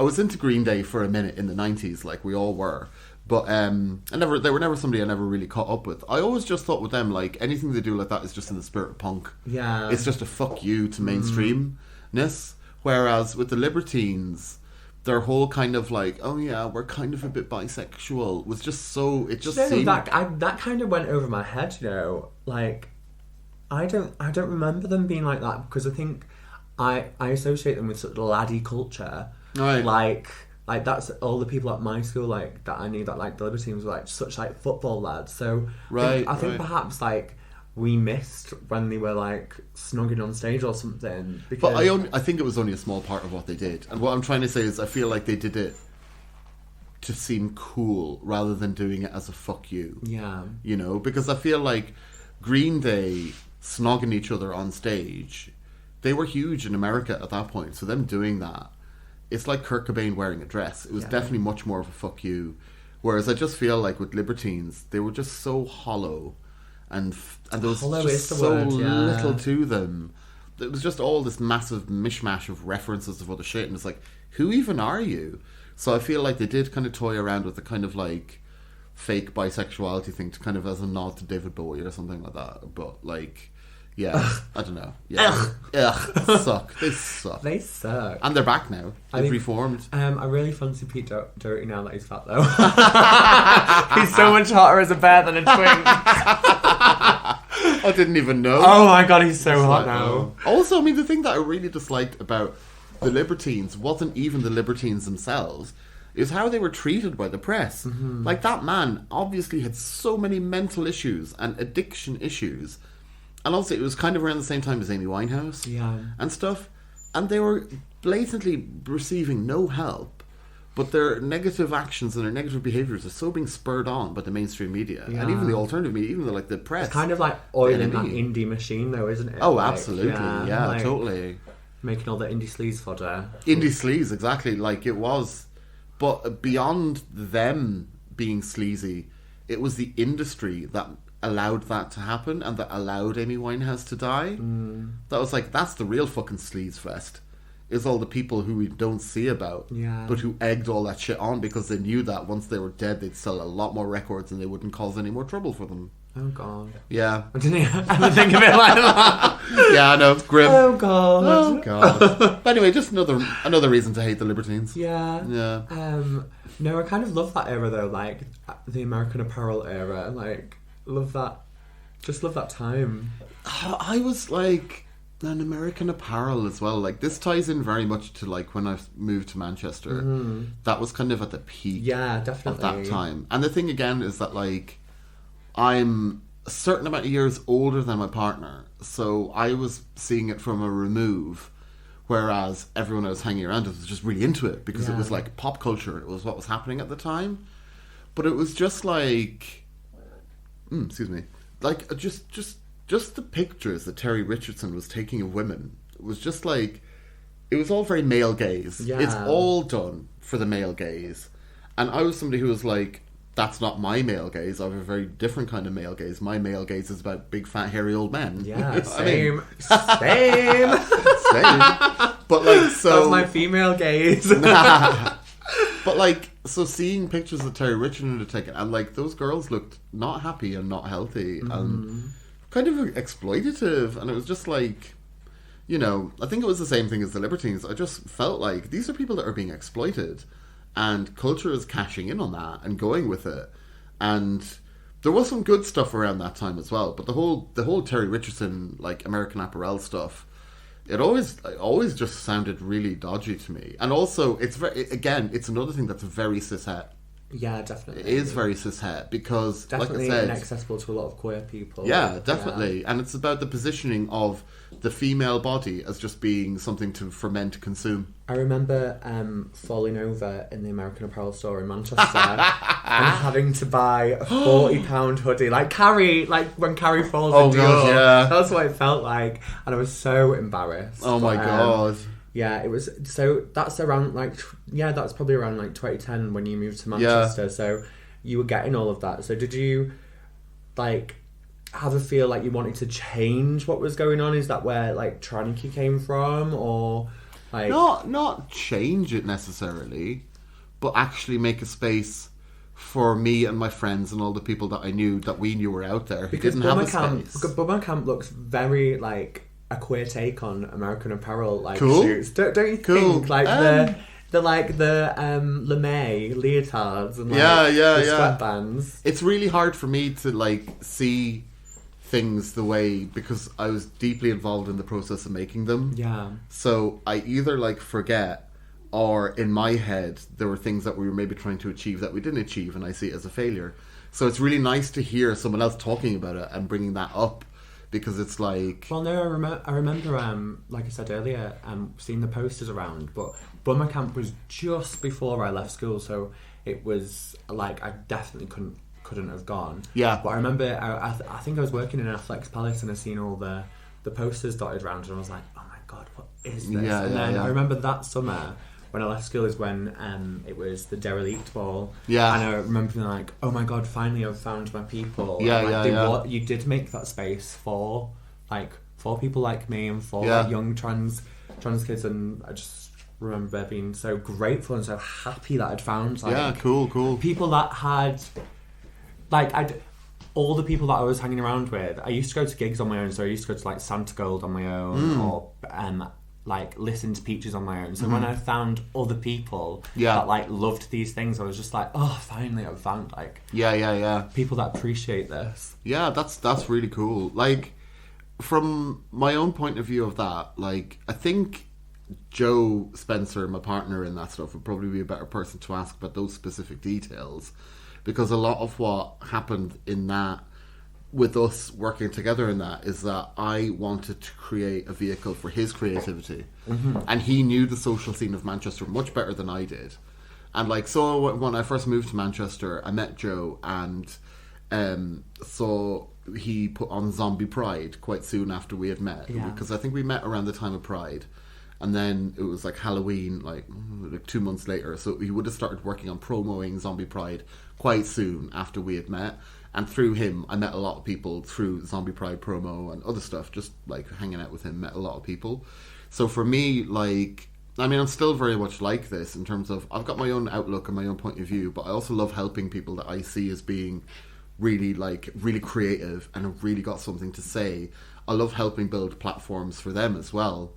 was into Green Day for a minute in the 90s, like we all were. But they were never somebody I never really caught up with. I always just thought with them, like, anything they do like that is just in the spirit of punk. Yeah. It's just a fuck you to mainstreamness. Whereas with the Libertines, their whole kind of like, oh yeah, we're kind of a bit bisexual, was just so, it just seemed... that kind of went over my head, you know. Like, I don't remember them being like that, because I think I associate them with sort of laddie culture. Right. Like that's all the people at my school, like, that I knew that like the Libertines were like such like football lads. So I think perhaps like we missed when they were like snogging on stage or something. Because... But I think it was only a small part of what they did. And what I'm trying to say is I feel like they did it to seem cool rather than doing it as a fuck you. Yeah. You know, because I feel like Green Day snogging each other on stage, they were huge in America at that point. So them doing that, it's like Kurt Cobain wearing a dress. It was definitely much more of a fuck you. Whereas I just feel like with Libertines, they were just so hollow, and there was Hollow just is the so word, yeah. little to them. It was just all this massive mishmash of references of other shit, and it's like, who even are you? So I feel like they did kind of toy around with the kind of like fake bisexuality thing to kind of as a nod to David Bowie or something like that. But like, yeah, I don't know. Yeah, They suck. They suck. And they're back now. They've reformed. I really fancy Pete Doherty now that he's fat, though. He's so much hotter as a bear than a twink. I didn't even know. Oh my god, he's so hot now. Also, I mean, the thing that I really disliked about the Libertines wasn't even the Libertines themselves. It was how they were treated by the press. Mm-hmm. Like, that man obviously had so many mental issues and addiction issues. And also, it was kind of around the same time as Amy Winehouse and stuff. And they were blatantly receiving no help. But their negative actions and their negative behaviours are so being spurred on by the mainstream media. Yeah. And even the alternative media, even the press. It's kind of like oiling that indie machine, though, isn't it? Oh, like, absolutely. Yeah, like, totally. Making all the indie sleaze fodder. Indie sleaze, exactly. Like, it was. But beyond them being sleazy, it was the industry that allowed that to happen and that allowed Amy Winehouse to die. That was like, that's the real fucking sleaze fest. Is all the people who we don't see about, but who egged all that shit on because they knew that once they were dead, they'd sell a lot more records and they wouldn't cause any more trouble for them. Oh god. Yeah. I didn't ever think of it like that. Yeah, I know, it's grim. Oh god. Oh god. But anyway, just another reason to hate the Libertines. Yeah. Yeah. No, I kind of love that era though, like the American Apparel era. Like, love that. Just love that time. I was like an American Apparel as well. Like, this ties in very much to like when I moved to Manchester. That was kind of at the peak. Yeah, definitely. Of that time. And the thing again is that like I'm a certain amount of years older than my partner, so I was seeing it from a remove. Whereas everyone I was hanging around with was just really into it because it was like pop culture. It was what was happening at the time. But it was just like, excuse me, like just the pictures that Terry Richardson was taking of women. It was just like, it was all very male gaze. Yeah. It's all done for the male gaze. And I was somebody who was like, that's not my male gaze. I have a very different kind of male gaze. My male gaze is about big, fat, hairy old men. Yeah, same. Same. But like, so... That was my female gaze. But like, so seeing pictures that Terry Richardson had taken, and like, those girls looked not happy and not healthy and kind of exploitative. And it was just like, you know, I think it was the same thing as the Libertines. I just felt like these are people that are being exploited. And culture is cashing in on that and going with it. And there was some good stuff around that time as well. But the whole Terry Richardson, like, American Apparel stuff, it always just sounded really dodgy to me. And also, it's another thing that's very cishet. Yeah, definitely. It is very cishet because, Definitely like I said, inaccessible to a lot of queer people. yeah, definitely. And it's about the positioning of the female body as just being something for men to consume. I remember falling over in the American Apparel store in Manchester and having to buy a £40 hoodie. Like Carrie, like when Carrie falls in Dior. Yeah. That's what it felt like. And I was so embarrassed. Oh my God. Yeah, it was. So that's around that's probably around like 2010 when you moved to Manchester. Yeah. So you were getting all of that. So did you like have a feel like you wanted to change what was going on? Is that where like Traniki came from, or like not change it necessarily, but actually make a space for me and my friends and all the people that I knew that we knew were out there who because didn't have a space. Bummer Camp looks very like a queer take on American Apparel like Cool. shoots. Don't you think like the LeMay leotards and like the sweatbands. It's really hard for me to like see things the way because I was deeply involved in the process of making them. Yeah. So I either like forget or in my head there were things that we were maybe trying to achieve that we didn't achieve and I see it as a failure. So it's really nice to hear someone else talking about it and bringing that up because it's like... Well, no, I remember like I said earlier, seeing the posters around, but Bummer Camp was just before I left school, so it was like I definitely couldn't have gone. Yeah. But I remember, I think I was working in Flex Palace and I seen all the posters dotted around and I was like, oh my God, what is this? I remember that summer when I left school is when it was the Derelict Ball. Yeah. And I remember being like, oh my God, finally I've found my people. Yeah, and like, you did make that space for people like me and for like, young trans kids, and I just remember being so grateful and so happy that I'd found cool people that had all the people that I was hanging around with. I used to go to gigs on my own, so I used to go to like Santa Gold on my own or like listen to Peaches on my own. So when I found other people that like loved these things, I was just like, oh, finally I've found like people that appreciate this. Yeah, that's really cool. Like from my own point of view of that, like I think Joe Spencer, my partner in that stuff, would probably be a better person to ask about those specific details, because a lot of what happened in that with us working together in that is that I wanted to create a vehicle for his creativity, and he knew the social scene of Manchester much better than I did. And like, so when I first moved to Manchester, I met Joe, and so he put on Zombie Pride quite soon after we had met, because I think we met around the time of Pride, and then it was like Halloween like 2 months later, so he would have started working on promoting Zombie Pride quite soon after we had met. And through him, I met a lot of people through Zombie Pride promo and other stuff. Just like hanging out with him, met a lot of people. So for me, like, I mean, I'm still very much like this in terms of I've got my own outlook and my own point of view, but I also love helping people that I see as being really creative and have really got something to say. I love helping build platforms for them as well.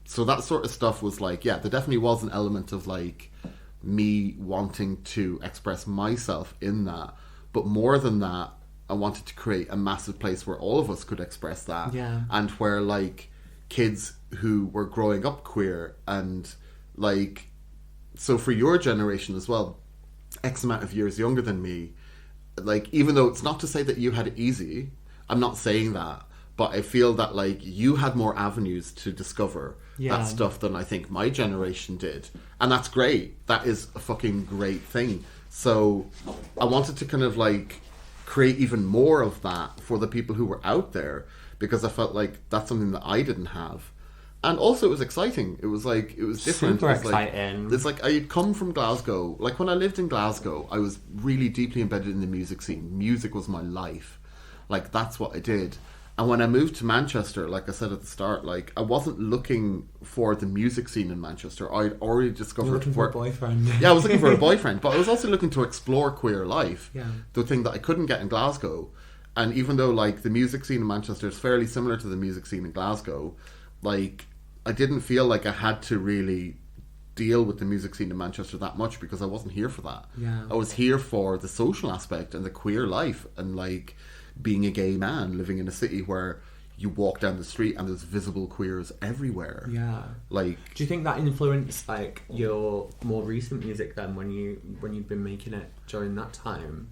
So that sort of stuff was like, yeah, there definitely was an element of like me wanting to express myself in that. But more than that, I wanted to create a massive place where all of us could express that. Yeah. And where like kids who were growing up queer and like, so for your generation as well, X amount of years younger than me, like, even though it's not to say that you had it easy, I'm not saying that, but I feel that like you had more avenues to discover that stuff than I think my generation did. And that's great. That is a fucking great thing. So I wanted to kind of like create even more of that for the people who were out there, because I felt like that's something that I didn't have. And also it was exciting. It was like, it was different. Super it was exciting. It's like I had come from Glasgow. Like when I lived in Glasgow, I was really deeply embedded in the music scene. Music was my life. Like that's what I did. And when I moved to Manchester, like I said at the start, like I wasn't looking for the music scene in Manchester. I'd already discovered... You were looking for a boyfriend. Yeah, I was looking for a boyfriend, but I was also looking to explore queer life. Yeah. The thing that I couldn't get in Glasgow. And even though like the music scene in Manchester is fairly similar to the music scene in Glasgow, like I didn't feel like I had to really deal with the music scene in Manchester that much, because I wasn't here for that. Yeah. I was here for the social aspect and the queer life and like being a gay man living in a city where you walk down the street and there's visible queers everywhere. Yeah. Like, do you think that influenced like your more recent music then when you've been making it during that time?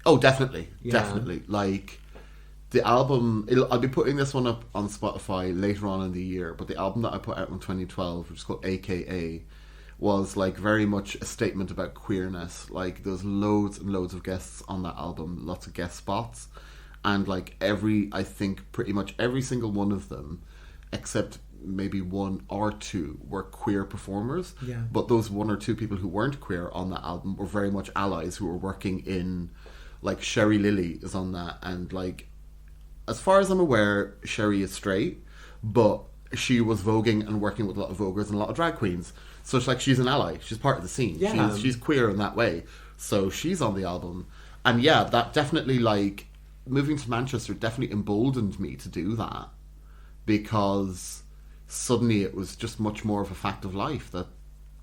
Oh, definitely. Yeah. Definitely. Like, the album, I'll be putting this one up on Spotify later on in the year, but the album that I put out in 2012, which is called AKA, was like very much a statement about queerness. Like, there's loads and loads of guests on that album, lots of guest spots, and like I think pretty much every single one of them, except maybe one or two, were queer performers. Yeah. But those one or two people who weren't queer on that album were very much allies who were working in, like, Sherry Lilly is on that, and like, as far as I'm aware, Sherry is straight, but she was voguing and working with a lot of voguers and a lot of drag queens. So it's like, she's an ally. She's part of the scene. Yeah. She's queer in that way. So she's on the album. And yeah, that definitely, like, moving to Manchester definitely emboldened me to do that, because suddenly it was just much more of a fact of life that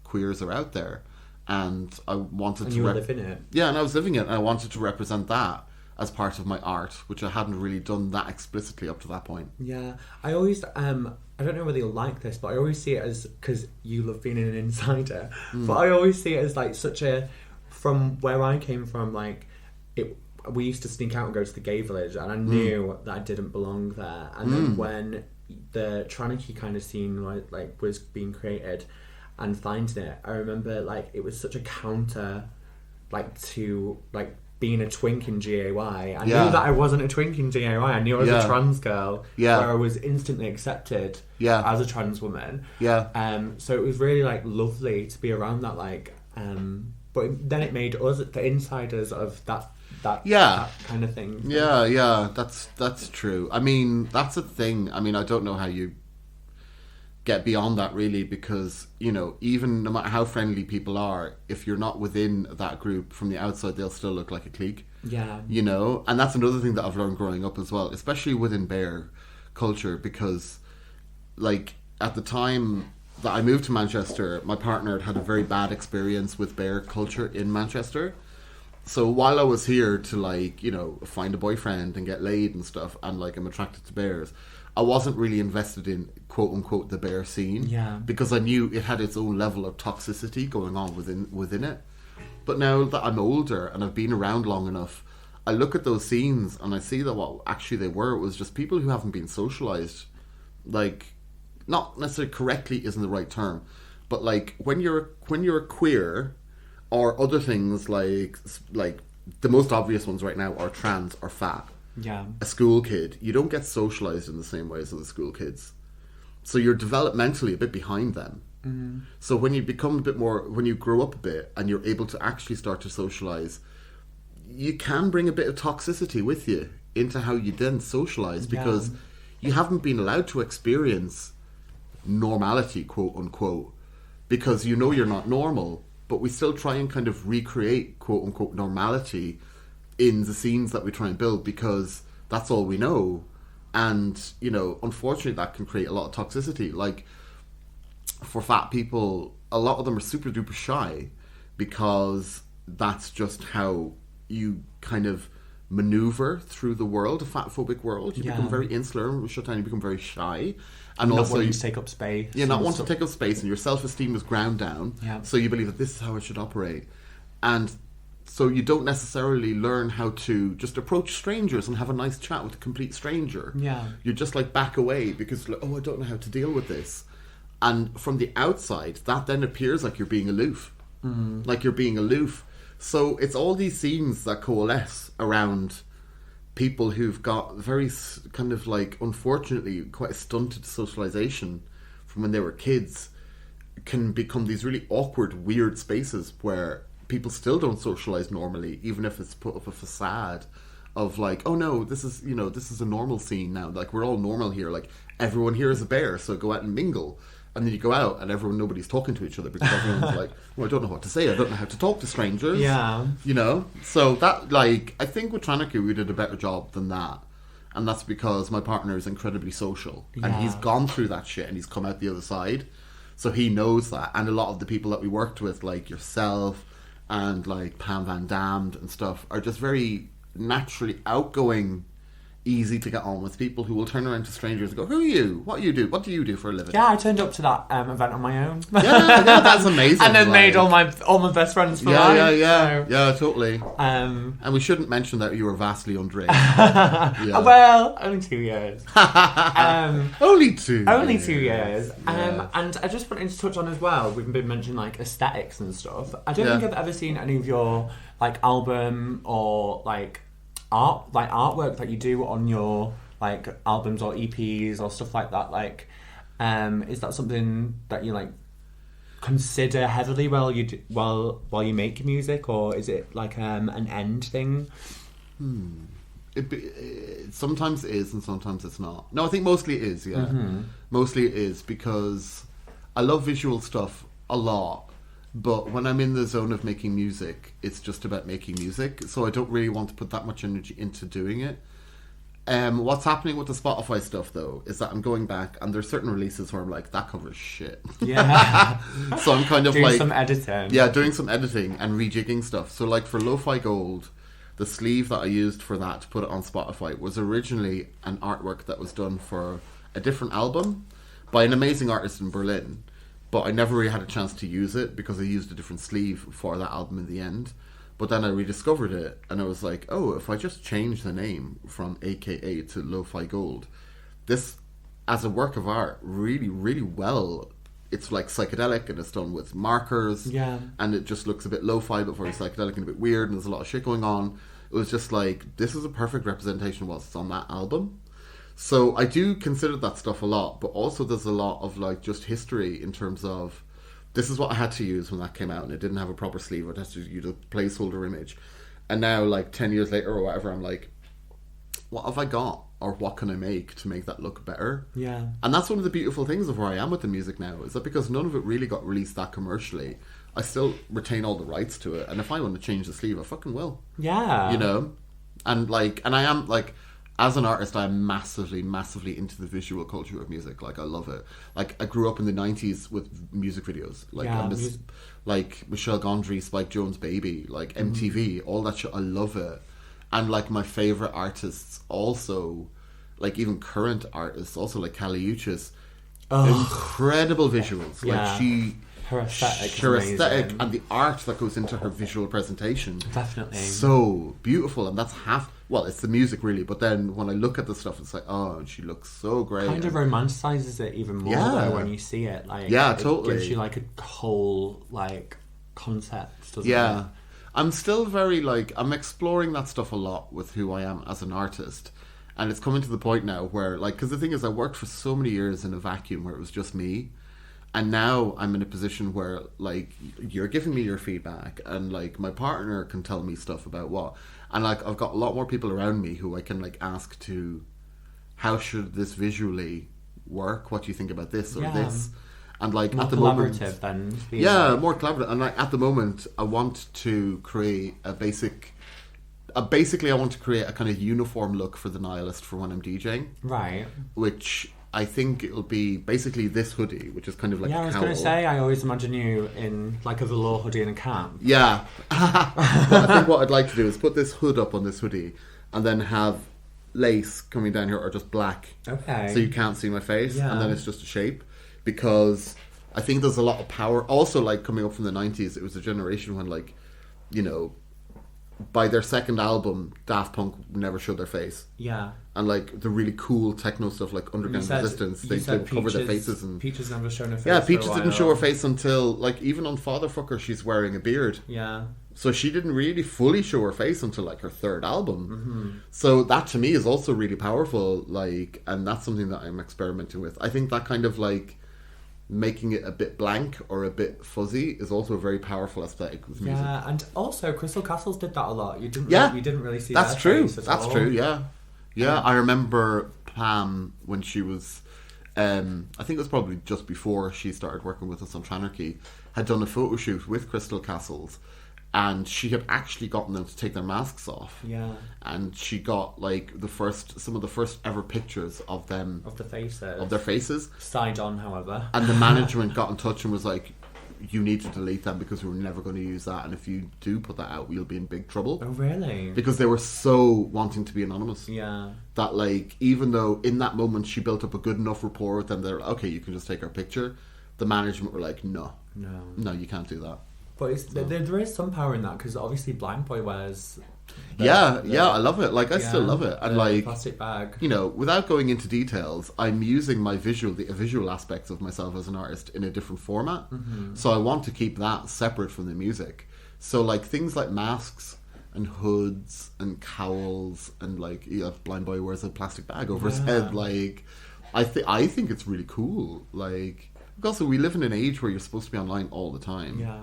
queers are out there. And I wanted and to... you were living it. Yeah, and I was living it, and I wanted to represent that as part of my art, which I hadn't really done that explicitly up to that point. Yeah, I always, I don't know whether you'll like this, but I always see it as, because you love being an insider, but I always see it as like such a, from where I came from, like, we used to sneak out and go to the gay village, and I knew that I didn't belong there. And then when the Traniki kind of scene like was being created and finding it, I remember like it was such a counter, like, to like being a twink in GAY. I knew that I wasn't a twink in GAY. I knew I was a trans girl, where I was instantly accepted as a trans woman. So it was really like lovely to be around that, like, but then it made us the insiders of that kind of thing. That's true. I mean, that's a thing. I mean, I don't know how you get beyond that, really, because, you know, even no matter how friendly people are, if you're not within that group from the outside, they'll still look like a clique. Yeah. You know, and that's another thing that I've learned growing up as well, especially within bear culture, because, like, at the time that I moved to Manchester, my partner had a very bad experience with bear culture in Manchester. So while I was here to, like, you know, find a boyfriend and get laid and stuff, and, like, I'm attracted to bears, I wasn't really invested in, quote unquote, the bear scene. Yeah. Because I knew it had its own level of toxicity going on within it. But now that I'm older and I've been around long enough, I look at those scenes and I see that what actually they were was just people who haven't been socialized. Like, not necessarily correctly isn't the right term, but like when you're queer, or other things like the most obvious ones right now are trans or fat. Yeah. A school kid, you don't get socialized in the same way as other school kids. So you're developmentally a bit behind them. Mm-hmm. So when you become a bit more, when you grow up a bit and you're able to actually start to socialize, you can bring a bit of toxicity with you into how you then socialize, because you haven't been allowed to experience normality, quote unquote, because you know you're not normal, but we still try and kind of recreate, quote unquote, normality in the scenes that we try and build, because that's all we know. And, you know, unfortunately that can create a lot of toxicity. Like, for fat people, a lot of them are super duper shy, because that's just how you kind of maneuver through the world, a fatphobic world. You become very insular, shut down, you become very shy. And not also wanting to take up space. Yeah, not wanting to take up space, and your self-esteem is ground down. Yeah. So you believe that this is how I should operate. And so you don't necessarily learn how to just approach strangers and have a nice chat with a complete stranger. Yeah. You just like back away because, like, oh, I don't know how to deal with this. And from the outside, that then appears like you're being aloof. Mm-hmm. Like you're being aloof. So it's all these scenes that coalesce around people who've got very kind of like, unfortunately, quite a stunted socialization from when they were kids, can become these really awkward, weird spaces where people still don't socialize normally, even if it's put up a facade of like, oh no, this is, you know, this is a normal scene now. Like, we're all normal here. Like, everyone here is a bear, so go out and mingle. And then you go out and nobody's talking to each other because everyone's like, well, I don't know what to say. I don't know how to talk to strangers. Yeah. You know? So that, like, I think with Traniki we did a better job than that. And that's because my partner is incredibly social. Yeah. And he's gone through that shit and he's come out the other side. So he knows that. And a lot of the people that we worked with, like yourself and like Pam Van Damned and stuff, are just very naturally outgoing easy to get on with. People who will turn around to strangers and go, "Who are you? What do you do? What do you do for a living?" Yeah, I turned up to that event on my own. Yeah, that's amazing. And then made all my best friends for life. Yeah, totally. And we shouldn't mention that you were vastly underage. Yeah. Well, only 2 years. Only 2. Only 2 years. Yeah. And I just wanted to touch on as well, we've been mentioning like aesthetics and stuff. I don't think I've ever seen any of your like album or like artwork that you do on your like albums or EPs or stuff like that. Like, is that something that you like consider heavily while you make music, or is it like an end thing? Sometimes it is and sometimes it's not. No, I think mostly it is. Yeah, mostly it is because I love visual stuff a lot. But when I'm in the zone of making music, it's just about making music. So I don't really want to put that much energy into doing it. What's happening with the Spotify stuff, though, is that I'm going back and there's certain releases where I'm like, that covers shit. Yeah. So I'm kind of doing some editing. Yeah, doing some editing and rejigging stuff. So like for Lo-Fi Gold, the sleeve that I used for that to put it on Spotify was originally an artwork that was done for a different album by an amazing artist in Berlin. But I never really had a chance to use it because I used a different sleeve for that album in the end. But then I rediscovered it and I was like, oh, if I just change the name from AKA to Lo-Fi Gold, this, as a work of art, really, really well. It's like psychedelic and it's done with markers. Yeah. And it just looks a bit lo-fi but very psychedelic and a bit weird and there's a lot of shit going on. It was just like, this is a perfect representation of what's on that album. So I do consider that stuff a lot, but also there's a lot of like just history in terms of this is what I had to use when that came out and it didn't have a proper sleeve. I had to use a placeholder image. And now like 10 years later or whatever, I'm like, what have I got or what can I make to make that look better? Yeah. And that's one of the beautiful things of where I am with the music now, is that because none of it really got released that commercially, I still retain all the rights to it. And if I want to change the sleeve, I fucking will. Yeah. You know? And like, and I am like, as an artist, I'm massively, massively into the visual culture of music. Like, I love it. Like, I grew up in the 90s with music videos. Like, like Michel Gondry, Spike Jonze, Baby, like MTV, all that shit. I love it. And, like, my favourite artists also, like, even current artists, also, like, Kali Uchis, incredible visuals. Yeah. Like, her aesthetic and the art that goes into her visual presentation. Definitely. So beautiful. And that's well, it's the music really, but then when I look at the stuff, it's like, oh, she looks so great. Kind of romanticizes it even more though when you see it. Like, yeah, it totally. gives you like a whole like concept, doesn't it? it? I'm still very like, I'm exploring that stuff a lot with who I am as an artist. And it's coming to the point now where, like, because the thing is, I worked for so many years in a vacuum where it was just me. And now I'm in a position where, like, you're giving me your feedback and, like, my partner can tell me stuff about what. And, like, I've got a lot more people around me who I can, like, ask to, how should this visually work? What do you think about this or this? And, like, more at the moment... collaborative then. Yeah, more collaborative. And, like, at the moment, I want to create basically, I want to create a kind of uniform look for the Nihilist for when I'm DJing. Right. Which... I think it'll be basically this hoodie, which is kind of like a cowl. I was going to say, I always imagine you in like a velour hoodie and a cap. Yeah. But I think what I'd like to do is put this hood up on this hoodie and then have lace coming down here or just black. Okay. So you can't see my face and then it's just a shape. Because I think there's a lot of power. Also, like, coming up from the 90s, it was a generation when, like, you know, by their second album, Daft Punk never showed their face. Yeah. And, like, the really cool techno stuff, like Underground Resistance, they cover their faces. And Peaches never shown her face. Yeah, Peaches didn't show her face until, like, even on Fatherfucker, she's wearing a beard. Yeah. So she didn't really fully show her face until, like, her third album. Mm-hmm. So that, to me, is also really powerful, like, and that's something that I'm experimenting with. I think that kind of, like, making it a bit blank or a bit fuzzy is also a very powerful aesthetic with music. Yeah, and also Crystal Castles did that a lot. You didn't really see that's their true. face at That's all. true, yeah. Yeah, I remember Pam when she was, I think it was probably just before she started working with us on Tranarchy, had done a photo shoot with Crystal Castles. And she had actually gotten them to take their masks off. Yeah. And she got, like, some of the first ever pictures of them. Of the faces. Of their faces. Side on, however. And the management got in touch and was like, you need to delete them because we're never going to use that, and if you do put that out, you'll be in big trouble. Oh, really? Because they were so wanting to be anonymous. Yeah. That, like, even though in that moment she built up a good enough rapport with them, they're like, okay, you can just take our picture. The management were like, no, you can't do that. But there is some power in that, because obviously Blind Boy wears... I love it. Like, I still love it. And, like, plastic bag. You know, without going into details, I'm using the visual aspects of myself as an artist in a different format. Mm-hmm. So I want to keep that separate from the music. So, like, things like masks and hoods and cowls and, like, Blind Boy wears a plastic bag over his head. Like, I think it's really cool. Like, also, we live in an age where you're supposed to be online all the time. Yeah.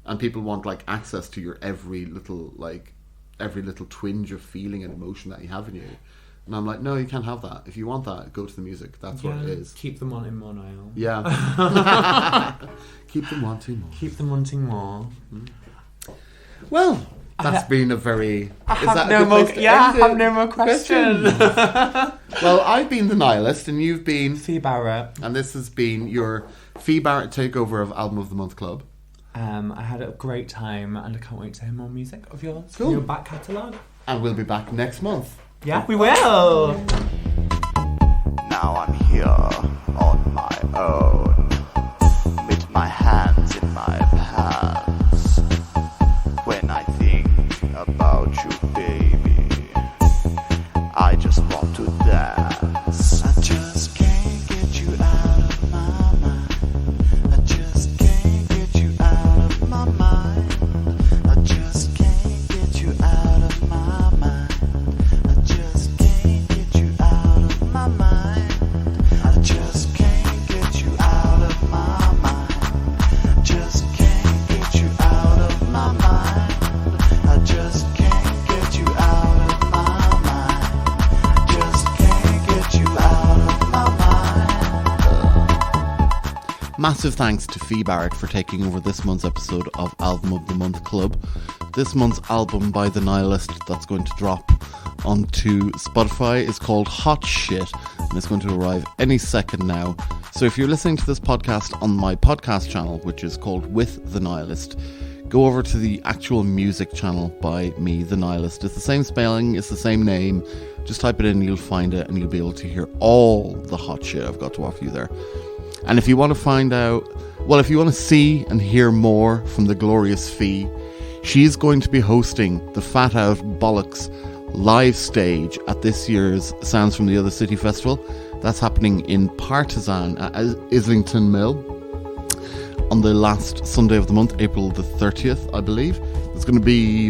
And people want, like, access to your every little twinge of feeling and emotion that you have in you. And I'm like, no, you can't have that. If you want that, go to the music. That's what it is. Keep them wanting more, Niall. Yeah. Keep them wanting more. Keep them wanting more. Well, that's been a very... I have no more questions. Well, I've been the Nihilist, and you've been... FI BARRETT. And this has been your FI BARRETT takeover of Album of the Month Club. I had a great time, and I can't wait to hear more music of yours. Cool. Your back catalogue. And we'll be back next month. Yeah, we will. Now I'm here on my own, with my hands in my pants. When I think about you, baby, I just want to dance. I just can't get you out of my mind. I just can't get you out of my mind. I just can't get you out of my mind. I just can't get you out of my mind. I just can't get you out of my mind. Just can't get you out of my mind. I just can't get you out of my mind. Just can't get you out of my mind. Massive thanks to FI BARRETT for taking over this month's episode of Album of the Month Club. This month's album by The Nihilist that's going to drop onto Spotify is called Hot Shit, and it's going to arrive any second now. So if you're listening to this podcast on my podcast channel, which is called With The Nihilist, go over to the actual music channel by me, The Nihilist. It's the same spelling, it's the same name. Just type it in, you'll find it, and you'll be able to hear all the hot shit I've got to offer you there. And if you want to find out, well, if you want to see and hear more from the glorious Fee, she's going to be hosting the Fat Out Bollocks live stage at this year's Sounds from the Other City Festival. That's happening in Partisan at Islington Mill on the last Sunday of the month, April the 30th, I believe. There's going to be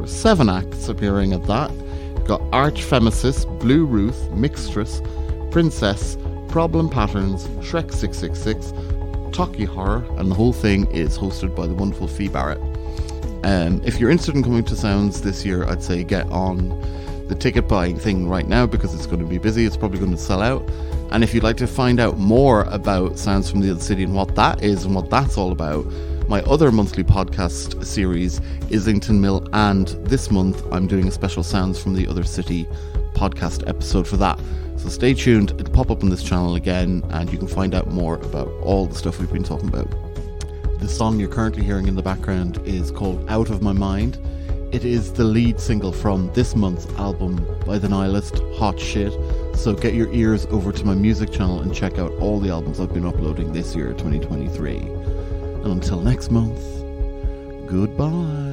7 acts appearing at that. You've got Archfemesis, Blue Ruth, Mixtress, Princess, Problem Patterns, Shrek 666, Talkie Horror, and the whole thing is hosted by the wonderful FI BARRETT. If you're interested in coming to Sounds this year, I'd say get on the ticket buying thing right now because it's going to be busy. It's probably going to sell out. And if you'd like to find out more about Sounds from the Other City and what that is and what that's all about, my other monthly podcast series, Islington Mill, and this month I'm doing a special Sounds from the Other City podcast episode for that. So stay tuned, it'll pop up on this channel again, and you can find out more about all the stuff we've been talking about. The song you're currently hearing in the background is called Out of My Mind. It is the lead single from this month's album by The Nihilist, Hot Shit. So get your ears over to my music channel and check out all the albums I've been uploading this year, 2023. And until next month, goodbye.